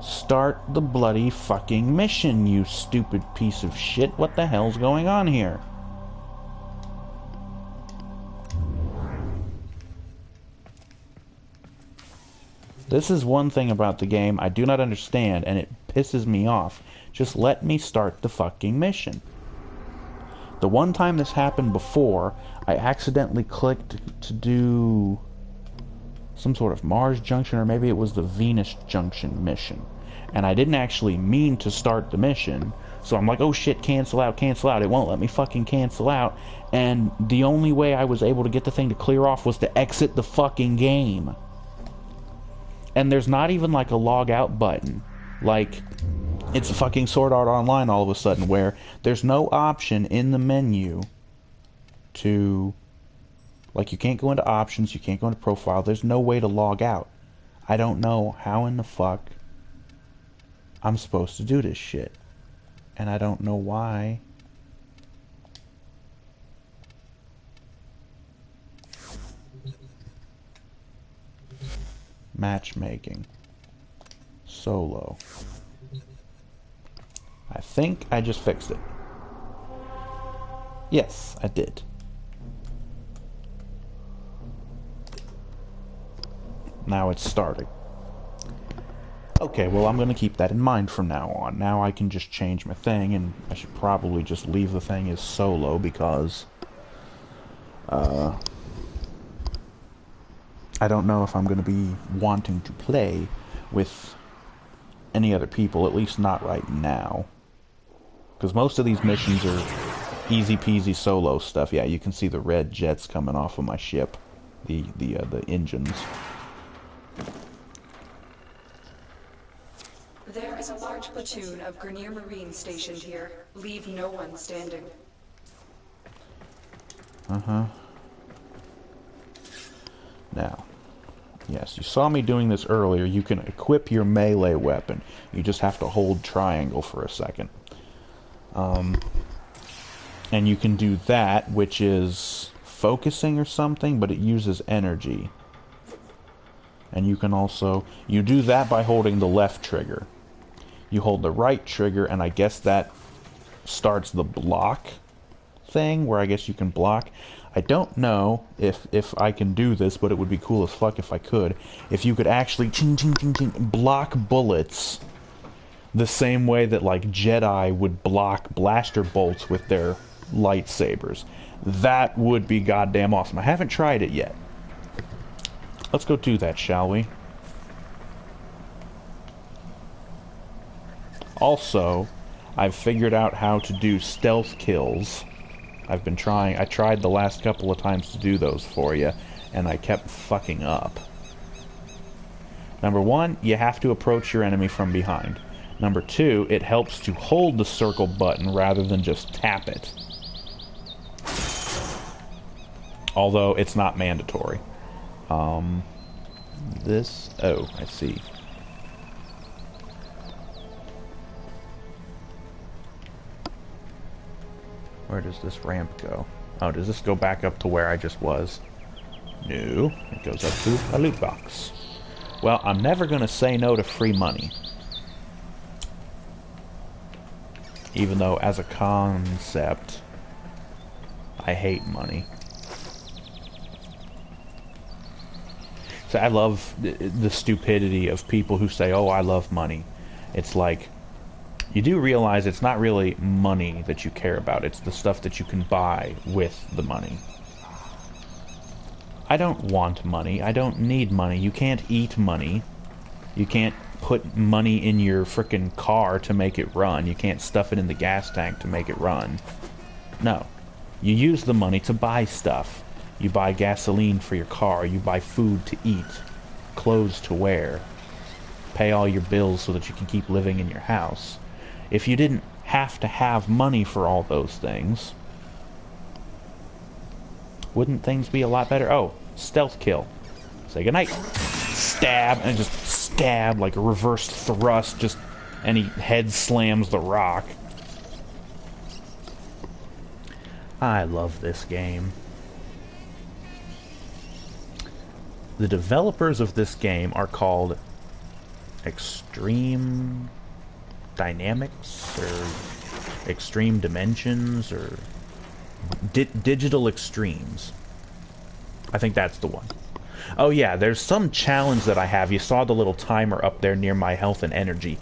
Start the bloody fucking mission, you stupid piece of shit. What the hell's going on here? This is one thing about the game I do not understand, and it pisses me off. Just let me start the fucking mission. The one time this happened before, I accidentally clicked to do some sort of Mars Junction, or maybe it was the Venus Junction mission. And I didn't actually mean to start the mission, so I'm like, oh shit, cancel out, cancel out. It won't let me fucking cancel out. And the only way I was able to get the thing to clear off was to exit the fucking game. And there's not even like a log out button. Like, it's a fucking Sword Art Online all of a sudden, where there's no option in the menu to, like, you can't go into options, you can't go into profile, there's no way to log out. I don't know how in the fuck I'm supposed to do this shit. And I don't know why. Matchmaking. Solo. I think I just fixed it. Yes, I did. Now it's starting. Okay, well I'm going to keep that in mind from now on. Now I can just change my thing, and I should probably just leave the thing as solo because I don't know if I'm going to be wanting to play with any other people, at least not right now. Because most of these missions are easy peasy solo stuff. Yeah, you can see the red jets coming off of my ship. The engines. The There is a large platoon of Grenier Marines stationed here. Leave no one standing. Now, yes, you saw me doing this earlier. You can equip your melee weapon. You just have to hold triangle for a second. And you can do that, which is focusing or something, but it uses energy. And you can also... You do that by holding the left trigger. You hold the right trigger, and I guess that starts the block thing, where I guess you can block. I don't know if I can do this, but it would be cool as fuck if I could. If you could actually block bullets the same way that, like, Jedi would block blaster bolts with their lightsabers. That would be goddamn awesome. I haven't tried it yet. Let's go do that, shall we? Also, I've figured out how to do stealth kills. I've been trying. I tried the last couple of times to do those for you, and I kept fucking up. Number one, you have to approach your enemy from behind. Number two, it helps to hold the circle button rather than just tap it. Although, it's not mandatory. This... Oh, I see. Where does this ramp go? Oh, does this go back up to where I just was? No, it goes up to a loot box. Well, I'm never gonna say no to free money. Even though, as a concept, I hate money. So I love the stupidity of people who say, oh, I love money. It's like, you do realize it's not really money that you care about. It's the stuff that you can buy with the money. I don't want money. I don't need money. You can't eat money. You can't put money in your frickin' car to make it run. You can't stuff it in the gas tank to make it run. No. You use the money to buy stuff. You buy gasoline for your car. You buy food to eat. Clothes to wear. Pay all your bills so that you can keep living in your house. If you didn't have to have money for all those things, wouldn't things be a lot better? Oh, stealth kill. Say goodnight. Stab, and just stab like a reversed thrust, just, and he head slams the rock. I love this game. The developers of this game are called Extreme Dynamics, or Extreme Dimensions, or Digital Extremes. I think that's the one. Oh yeah, there's some challenge that I have. You saw the little timer up there near my health and energy.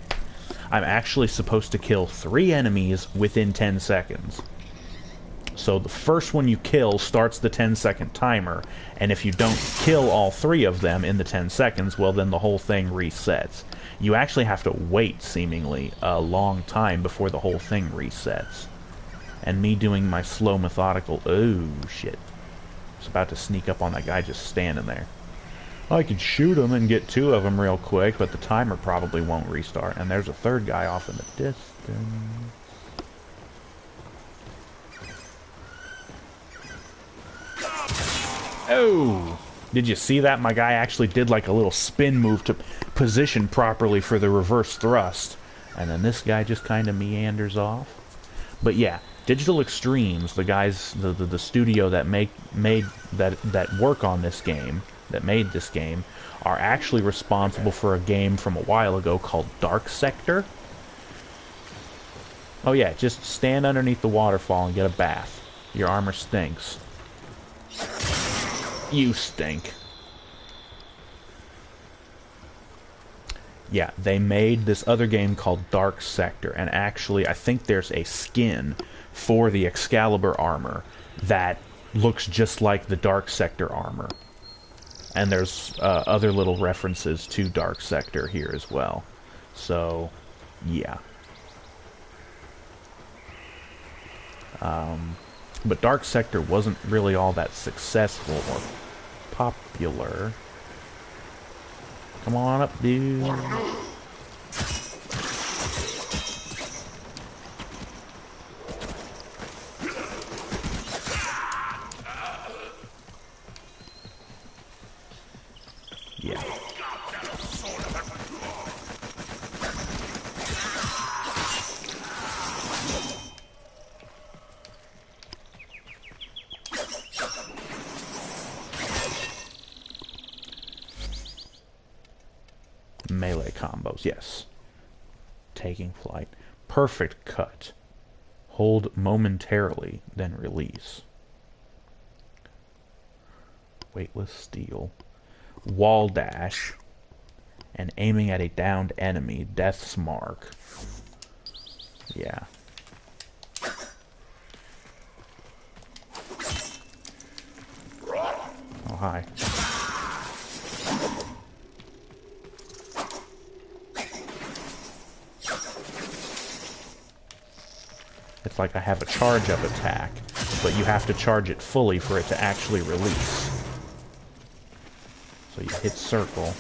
I'm actually supposed to kill 3 enemies within 10 seconds. So the first one you kill starts the 10-second timer, and if you don't kill all 3 of them in the 10 seconds, well then the whole thing resets. You actually have to wait, seemingly, a long time before the whole thing resets. And me doing my slow, methodical... Oh, shit. I was about to sneak up on that guy just standing there. I could shoot him and get 2 of them real quick, but the timer probably won't restart. And there's a 3rd guy off in the distance. Oh! Did you see that? My guy actually did like a little spin move to position properly for the reverse thrust. And then this guy just kind of meanders off. But yeah, Digital Extremes, the guys, the studio that made that work on this game, that made this game, are actually responsible for a game from a while ago called Dark Sector. Oh yeah, just stand underneath the waterfall and get a bath. Your armor stinks. You stink. Yeah, they made this other game called Dark Sector, and actually I think there's a skin for the Excalibur armor that looks just like the Dark Sector armor. And there's other little references to Dark Sector here as well. So, yeah. But Dark Sector wasn't really all that successful or popular. Come on up, dude. melee combos. Yes. Taking flight. Perfect cut. Hold momentarily, then release. Weightless steel. Wall dash. And aiming at a downed enemy. Death's mark. Yeah. Oh, hi. It's like I have a charge-up attack, but you have to charge it fully for it to actually release. So you hit circle.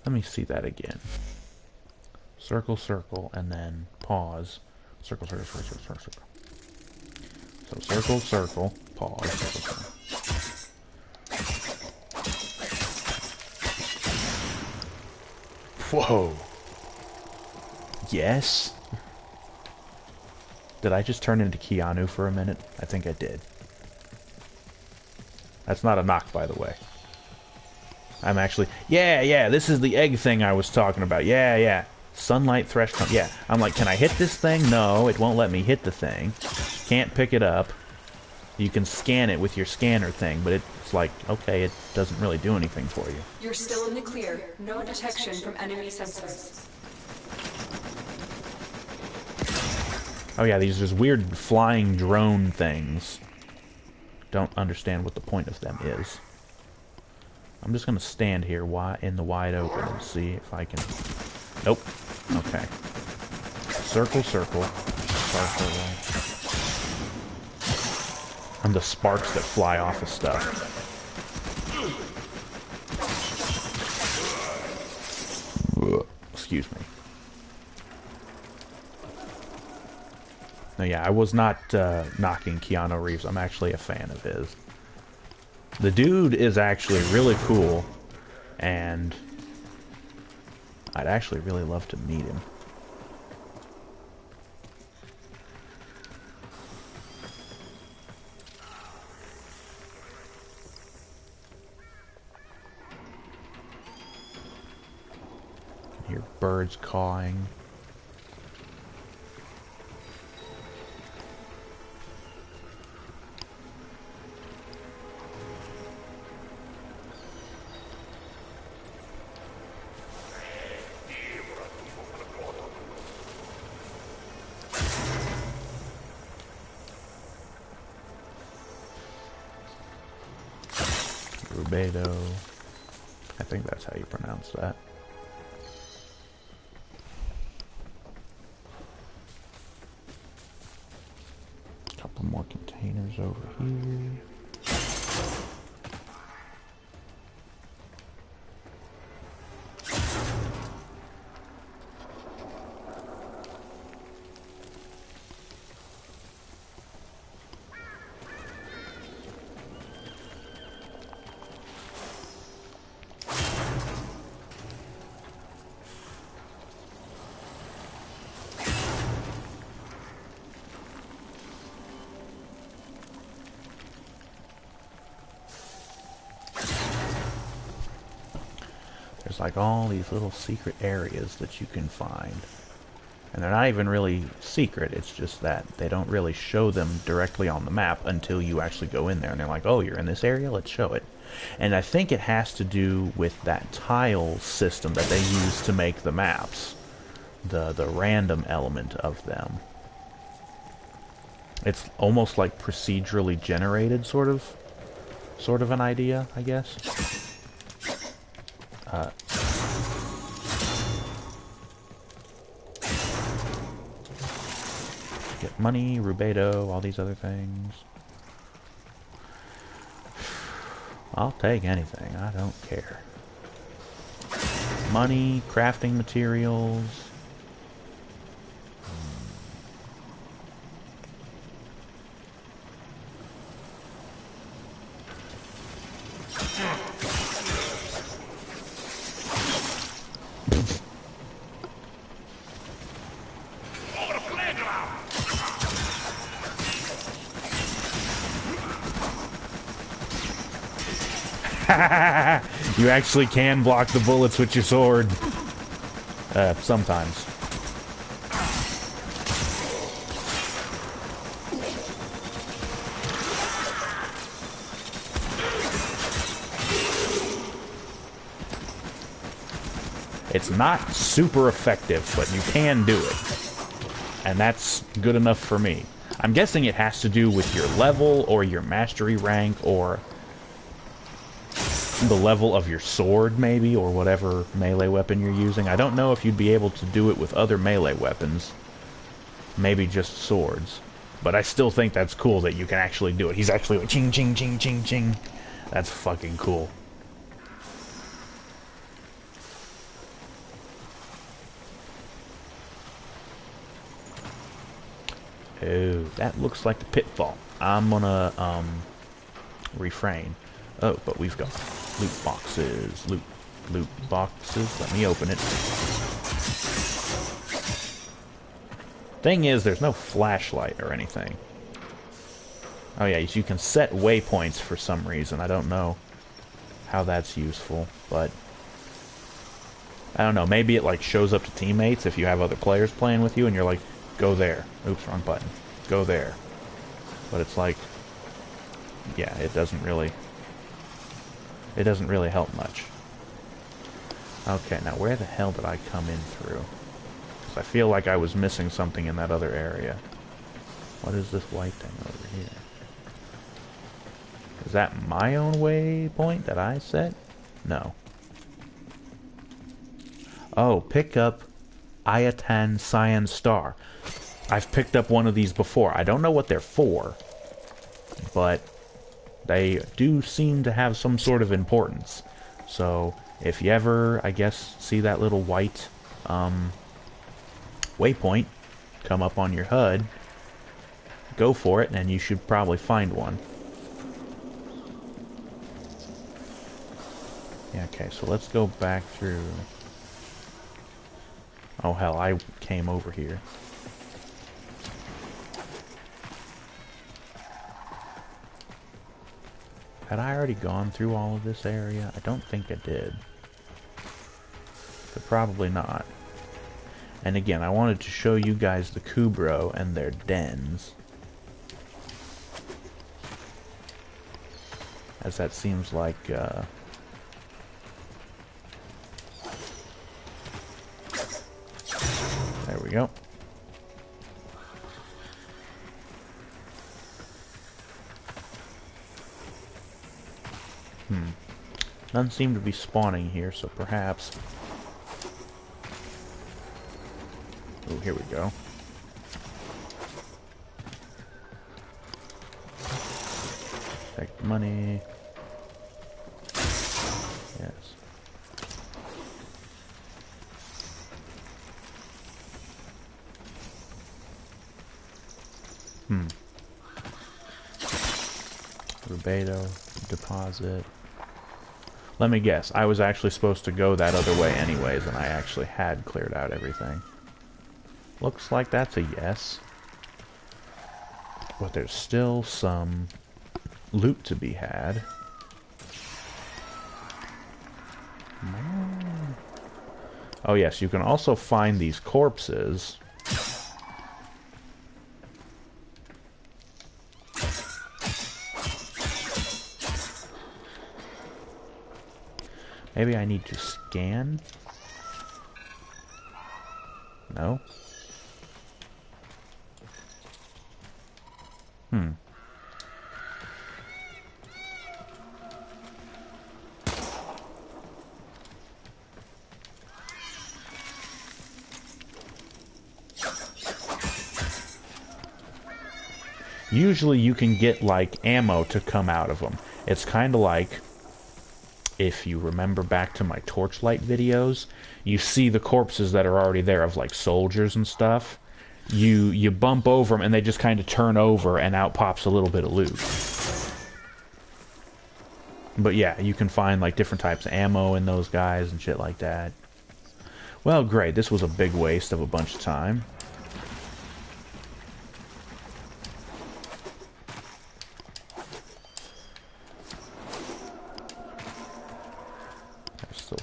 Let me see that again. Circle, circle, and then pause. Circle, circle, circle, circle, circle. So circle, circle, pause, circle, circle. Whoa. Yes? Did I just turn into Keanu for a minute? I think I did. That's not a knock, by the way. I'm actually... Yeah, this is the egg thing I was talking about. Yeah. Sunlight threshold. Yeah. I'm like, can I hit this thing? No, it won't let me hit the thing. Can't pick it up. You can scan it with your scanner thing, but it's like, okay, it doesn't really do anything for you. You're still in the clear. No detection from enemy sensors. Oh yeah, these just weird flying drone things. Don't understand what the point of them is. I'm just gonna stand here in the wide open and see if I can... Nope. Okay. Circle, circle. Circle. And the sparks that fly off of stuff. Excuse me. No, yeah, I was not knocking Keanu Reeves. I'm actually a fan of his. The dude is actually really cool, and I'd actually really love to meet him. I hear birds cawing. Rubedo. I think that's how you pronounce that. Couple more containers over here. There's like all these little secret areas that you can find. And they're not even really secret, it's just that they don't really show them directly on the map until you actually go in there. And they're like, oh, you're in this area? Let's show it. And I think it has to do with that tile system that they use to make the maps. The random element of them. It's almost like procedurally generated, sort of an idea, I guess. Get money, Rubedo, all these other things. I'll take anything, I don't care. Money, crafting materials. You actually can block the bullets with your sword. Sometimes. It's not super effective, but you can do it. And that's good enough for me. I'm guessing it has to do with your level, or your mastery rank, or the level of your sword, maybe, or whatever melee weapon you're using. I don't know if you'd be able to do it with other melee weapons. Maybe just swords. But I still think that's cool that you can actually do it. He's actually like, ching, ching, ching, ching, ching. That's fucking cool. Oh, that looks like the pitfall. I'm gonna, refrain. Oh, but we've got loot boxes. Loot boxes. Let me open it. Thing is, there's no flashlight or anything. Oh yeah, you can set waypoints for some reason. I don't know how that's useful, but I don't know. Maybe it like shows up to teammates if you have other players playing with you, and you're like, go there. Oops, wrong button. Go there. But it's like, yeah, it doesn't really help much. Okay, now where the hell did I come in through? Because I feel like I was missing something in that other area. What is this white thing over here? Is that my own waypoint that I set? No. Oh, pick up Ayatan Cyan Star. I've picked up one of these before. I don't know what they're for, but they do seem to have some sort of importance. So, if you ever, I guess, see that little white waypoint come up on your HUD, go for it, and you should probably find one. Yeah, okay, so let's go back through. Oh hell, I came over here. Had I already gone through all of this area? I don't think I did. But probably not. And again, I wanted to show you guys the Kubro and their dens. As that seems like, there we go. None seem to be spawning here, so perhaps... Oh, here we go. Take money. Yes. Rubedo, deposit. Let me guess, I was actually supposed to go that other way anyways, and I actually had cleared out everything. Looks like that's a yes. But there's still some loot to be had. Oh yes, you can also find these corpses. Maybe I need to scan? No? Usually you can get, like, ammo to come out of them. It's kind of like, if you remember back to my Torchlight videos, you see the corpses that are already there of, like, soldiers and stuff. You bump over them and they just kind of turn over and out pops a little bit of loot. But yeah, you can find, like, different types of ammo in those guys and shit like that. Well, great. This was a big waste of a bunch of time.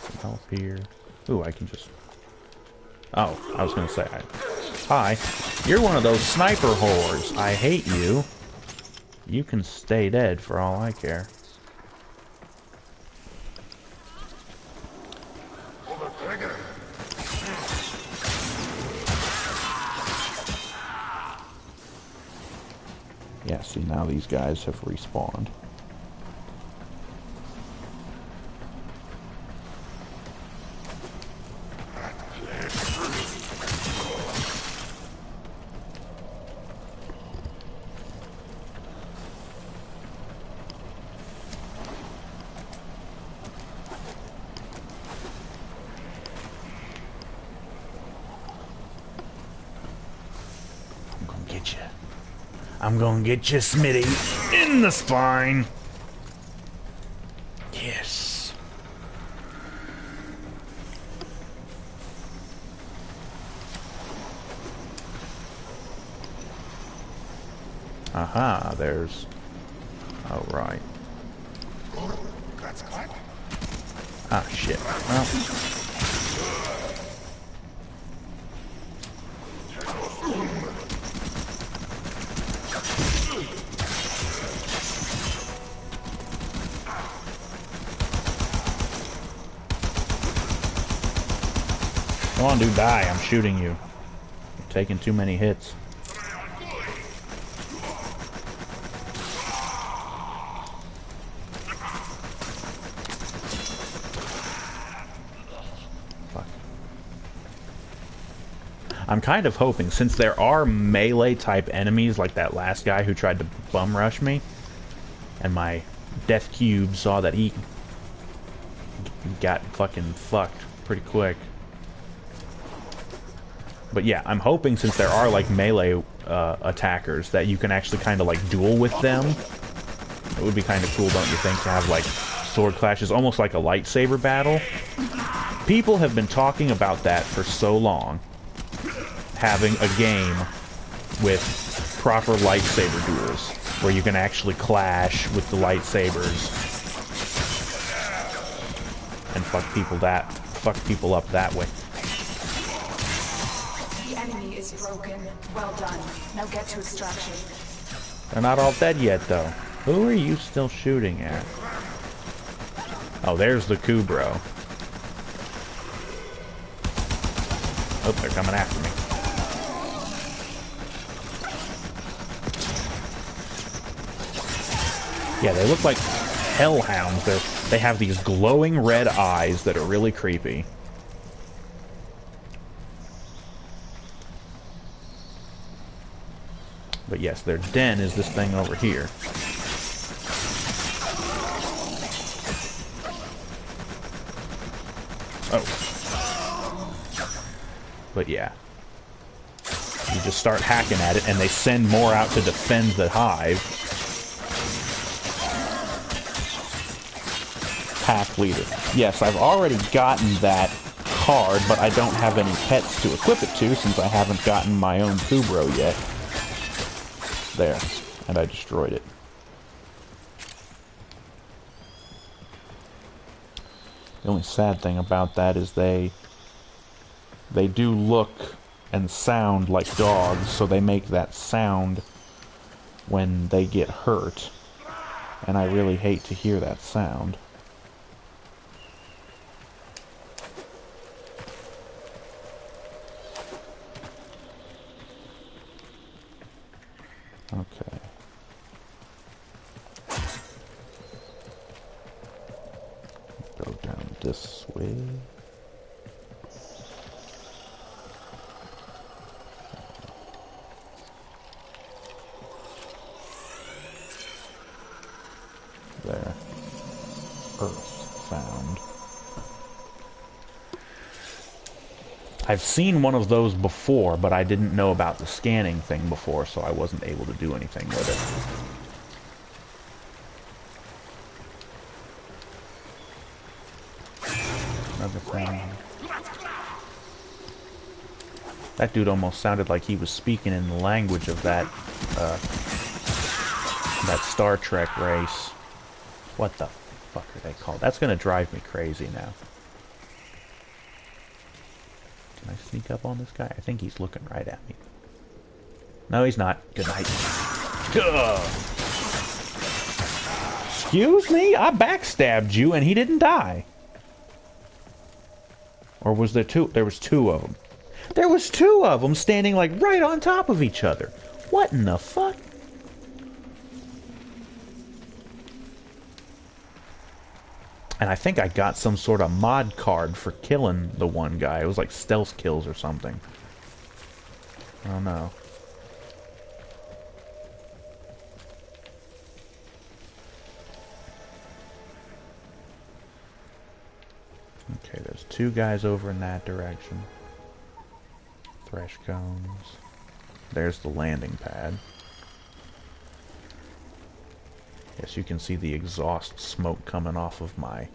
Some health here. Ooh, I can just... Oh, I was gonna say... Hi. You're one of those sniper whores. I hate you. You can stay dead for all I care. Yeah, see, now these guys have respawned. I'm gonna get you, Smitty, in the spine. Yes. Aha, there's... Oh, right. Ah, shit. Well... Come on, dude, die. I'm shooting you. You're taking too many hits. Fuck. I'm kind of hoping, since there are melee-type enemies, like that last guy who tried to bum rush me, and my death cube saw that he got fucking fucked pretty quick. But yeah, I'm hoping, since there are like melee attackers, that you can actually kind of like duel with them. It would be kind of cool, don't you think, to have like sword clashes, almost like a lightsaber battle. People have been talking about that for so long. Having a game with proper lightsaber duels, where you can actually clash with the lightsabers and fuck people up that way. The enemy is broken. Well done. Now get to extraction. They're not all dead yet, though. Who are you still shooting at? Oh, there's the Kubro. Oh, they're coming after me. Yeah, they look like hellhounds. They have these glowing red eyes that are really creepy. But yes, their den is this thing over here. Oh. But yeah. You just start hacking at it, and they send more out to defend the hive. Pack leader. Yes, I've already gotten that card, but I don't have any pets to equip it to, since I haven't gotten my own Kubro yet. There. And I destroyed it. The only sad thing about that is they do look and sound like dogs, so they make that sound when they get hurt. And I really hate to hear that sound. Okay. Go down this way. There. Earth found. I've seen one of those before, but I didn't know about the scanning thing before, so I wasn't able to do anything with it. Another thing. That dude almost sounded like he was speaking in the language of that Star Trek race. What the fuck are they called? That's gonna drive me crazy now. Can I sneak up on this guy? I think he's looking right at me. No, he's not. Good night. Ugh. Excuse me? I backstabbed you and he didn't die. Or was there two? There was two of them. There was two of them standing like right on top of each other. What in the fuck? And I think I got some sort of mod card for killing the one guy. It was like stealth kills or something. I don't know. Okay, there's two guys over in that direction. Thresh cones. There's the landing pad. Yes, you can see the exhaust smoke coming off of my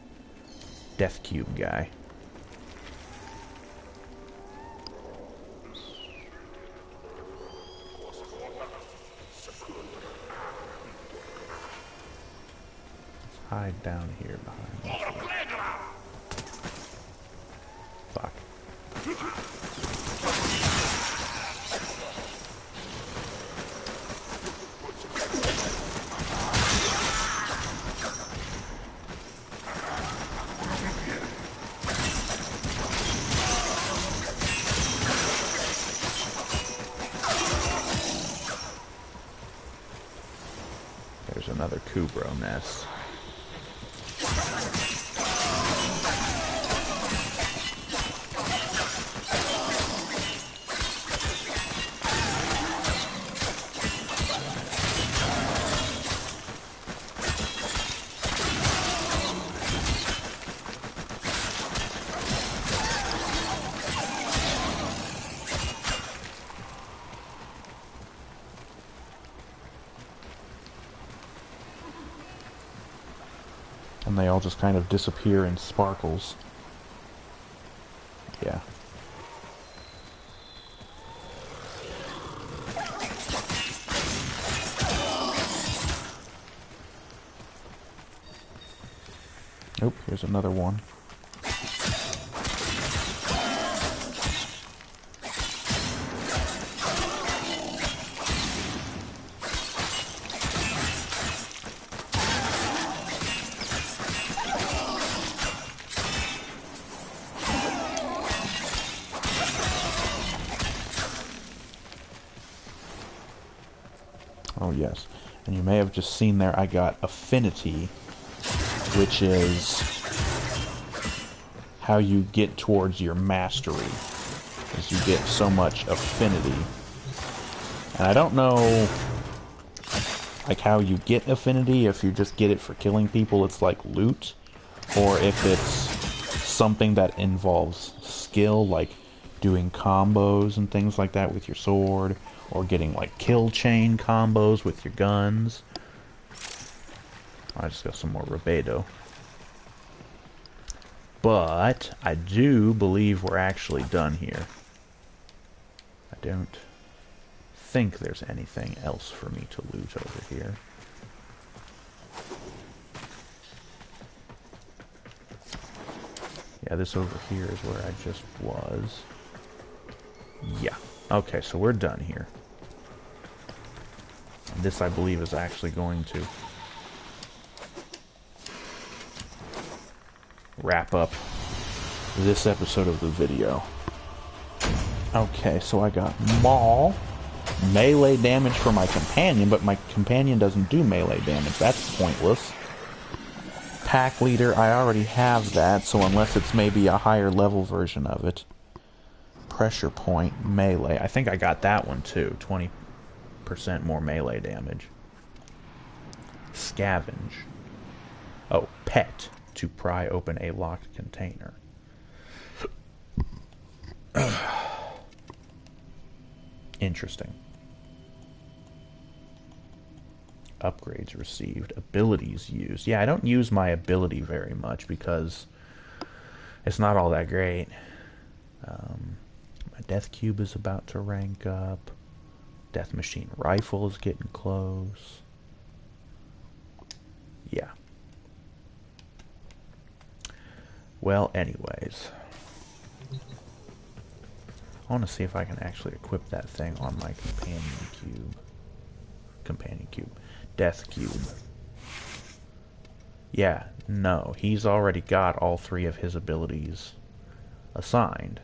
death cube guy. Let's hide down here behind this. Fuck. There's another Kubro nest. And they all just kind of disappear in sparkles. Yeah. Nope, here's another one. Oh yes, and you may have just seen there I got affinity, which is how you get towards your mastery, as you get so much affinity. And I don't know like how you get affinity, if you just get it for killing people, it's like loot, or if it's something that involves skill, like doing combos and things like that with your sword, or getting like kill chain combos with your guns. I just got some more Rubedo. But I do believe we're actually done here. I don't think there's anything else for me to loot over here. Yeah, this over here is where I just was. Yeah. Okay, so we're done here. This, I believe, is actually going to wrap up this episode of the video. Okay, so I got Maul. Melee damage for my companion, but my companion doesn't do melee damage. That's pointless. Pack Leader, I already have that, so unless it's maybe a higher level version of it. Pressure Point, melee. I think I got that one too. 20% more melee damage. Scavenge. Oh, Pet. To pry open a locked container. Interesting. Upgrades received. Abilities used. Yeah, I don't use my ability very much because it's not all that great. My Death Cube is about to rank up. Death Machine Rifle is getting close. Yeah. Well, anyways. I want to see if I can actually equip that thing on my companion cube. Companion cube. Death cube. Yeah, no. He's already got all 3 of his abilities assigned.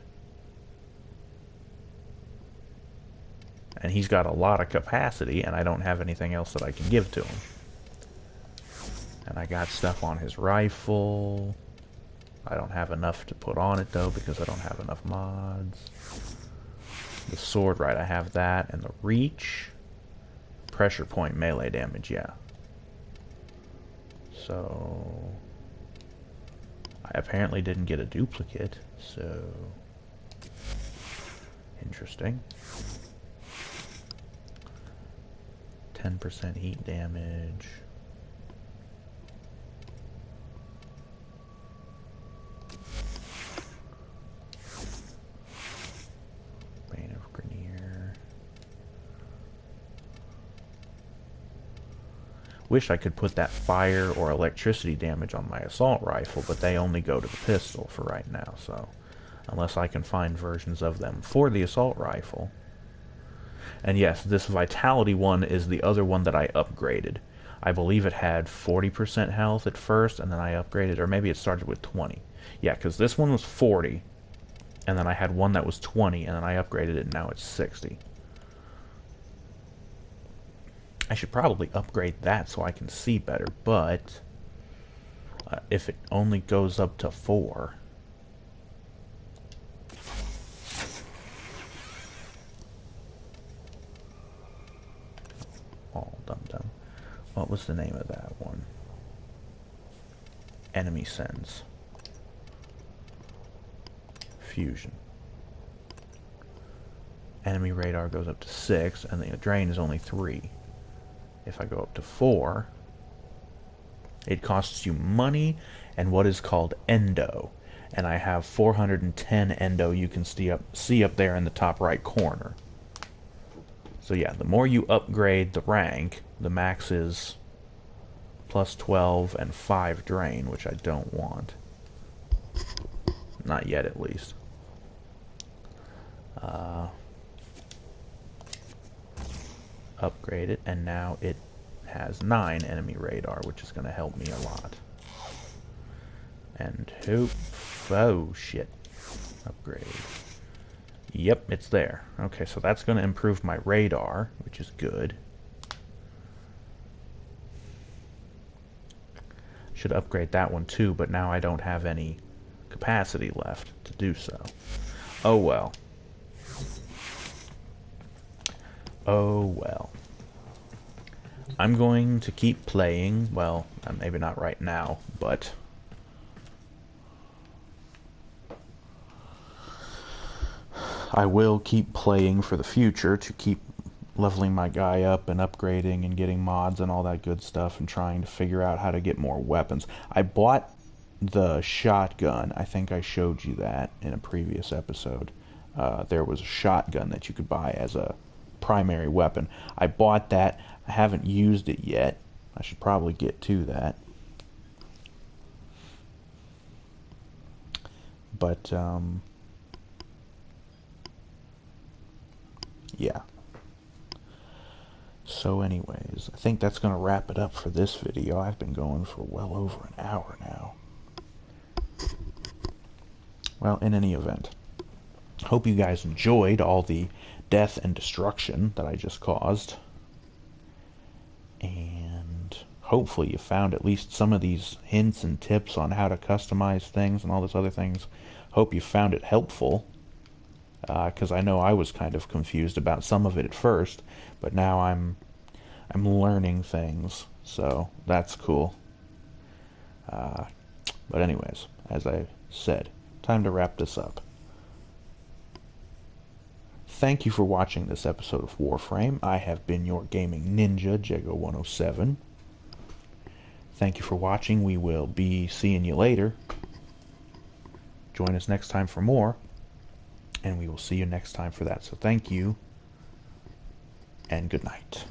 And he's got a lot of capacity, and I don't have anything else that I can give to him. And I got stuff on his rifle. I don't have enough to put on it, though, because I don't have enough mods. The sword, right, I have that. And the reach. Pressure point melee damage, yeah. So... I apparently didn't get a duplicate, so... Interesting. 10% heat damage. Bane of Grenier. Wish I could put that fire or electricity damage on my assault rifle, but they only go to the pistol for right now, so unless I can find versions of them for the assault rifle. And yes, this Vitality one is the other one that I upgraded. I believe it had 40% health at first, and then I upgraded, or maybe it started with 20. Yeah, because this one was 40, and then I had one that was 20, and then I upgraded it, and now it's 60. I should probably upgrade that so I can see better, but if it only goes up to 4... Oh, dum-dum. What was the name of that one? Enemy Sense. Fusion. Enemy radar goes up to 6, and the drain is only 3. If I go up to 4, it costs you money and what is called endo. And I have 410 endo you can see up there in the top right corner. So yeah, the more you upgrade the rank, the max is plus 12 and 5 drain, which I don't want. Not yet, at least. Upgrade it, and now it has 9 enemy radar, which is going to help me a lot. And oh shit. Upgrade. Yep, it's there. Okay, so that's going to improve my radar, which is good. Should upgrade that one too, but now I don't have any capacity left to do so. Oh well. Oh well. I'm going to keep playing, well, maybe not right now, but I will keep playing for the future to keep leveling my guy up and upgrading and getting mods and all that good stuff and trying to figure out how to get more weapons. I bought the shotgun. I think I showed you that in a previous episode. There was a shotgun that you could buy as a primary weapon. I bought that. I haven't used it yet. I should probably get to that. But, yeah. So anyways, I think that's going to wrap it up for this video. I've been going for well over an hour now. Well, in any event, hope you guys enjoyed all the death and destruction that I just caused. And hopefully you found at least some of these hints and tips on how to customize things and all those other things. Hope you found it helpful. Because I know I was kind of confused about some of it at first, but now I'm learning things, so that's cool. But anyways, as I said, time to wrap this up. Thank you for watching this episode of Warframe. I have been your gaming ninja, Jego107. Thank you for watching. We will be seeing you later. Join us next time for more, and we will see you next time for that. So thank you, and good night.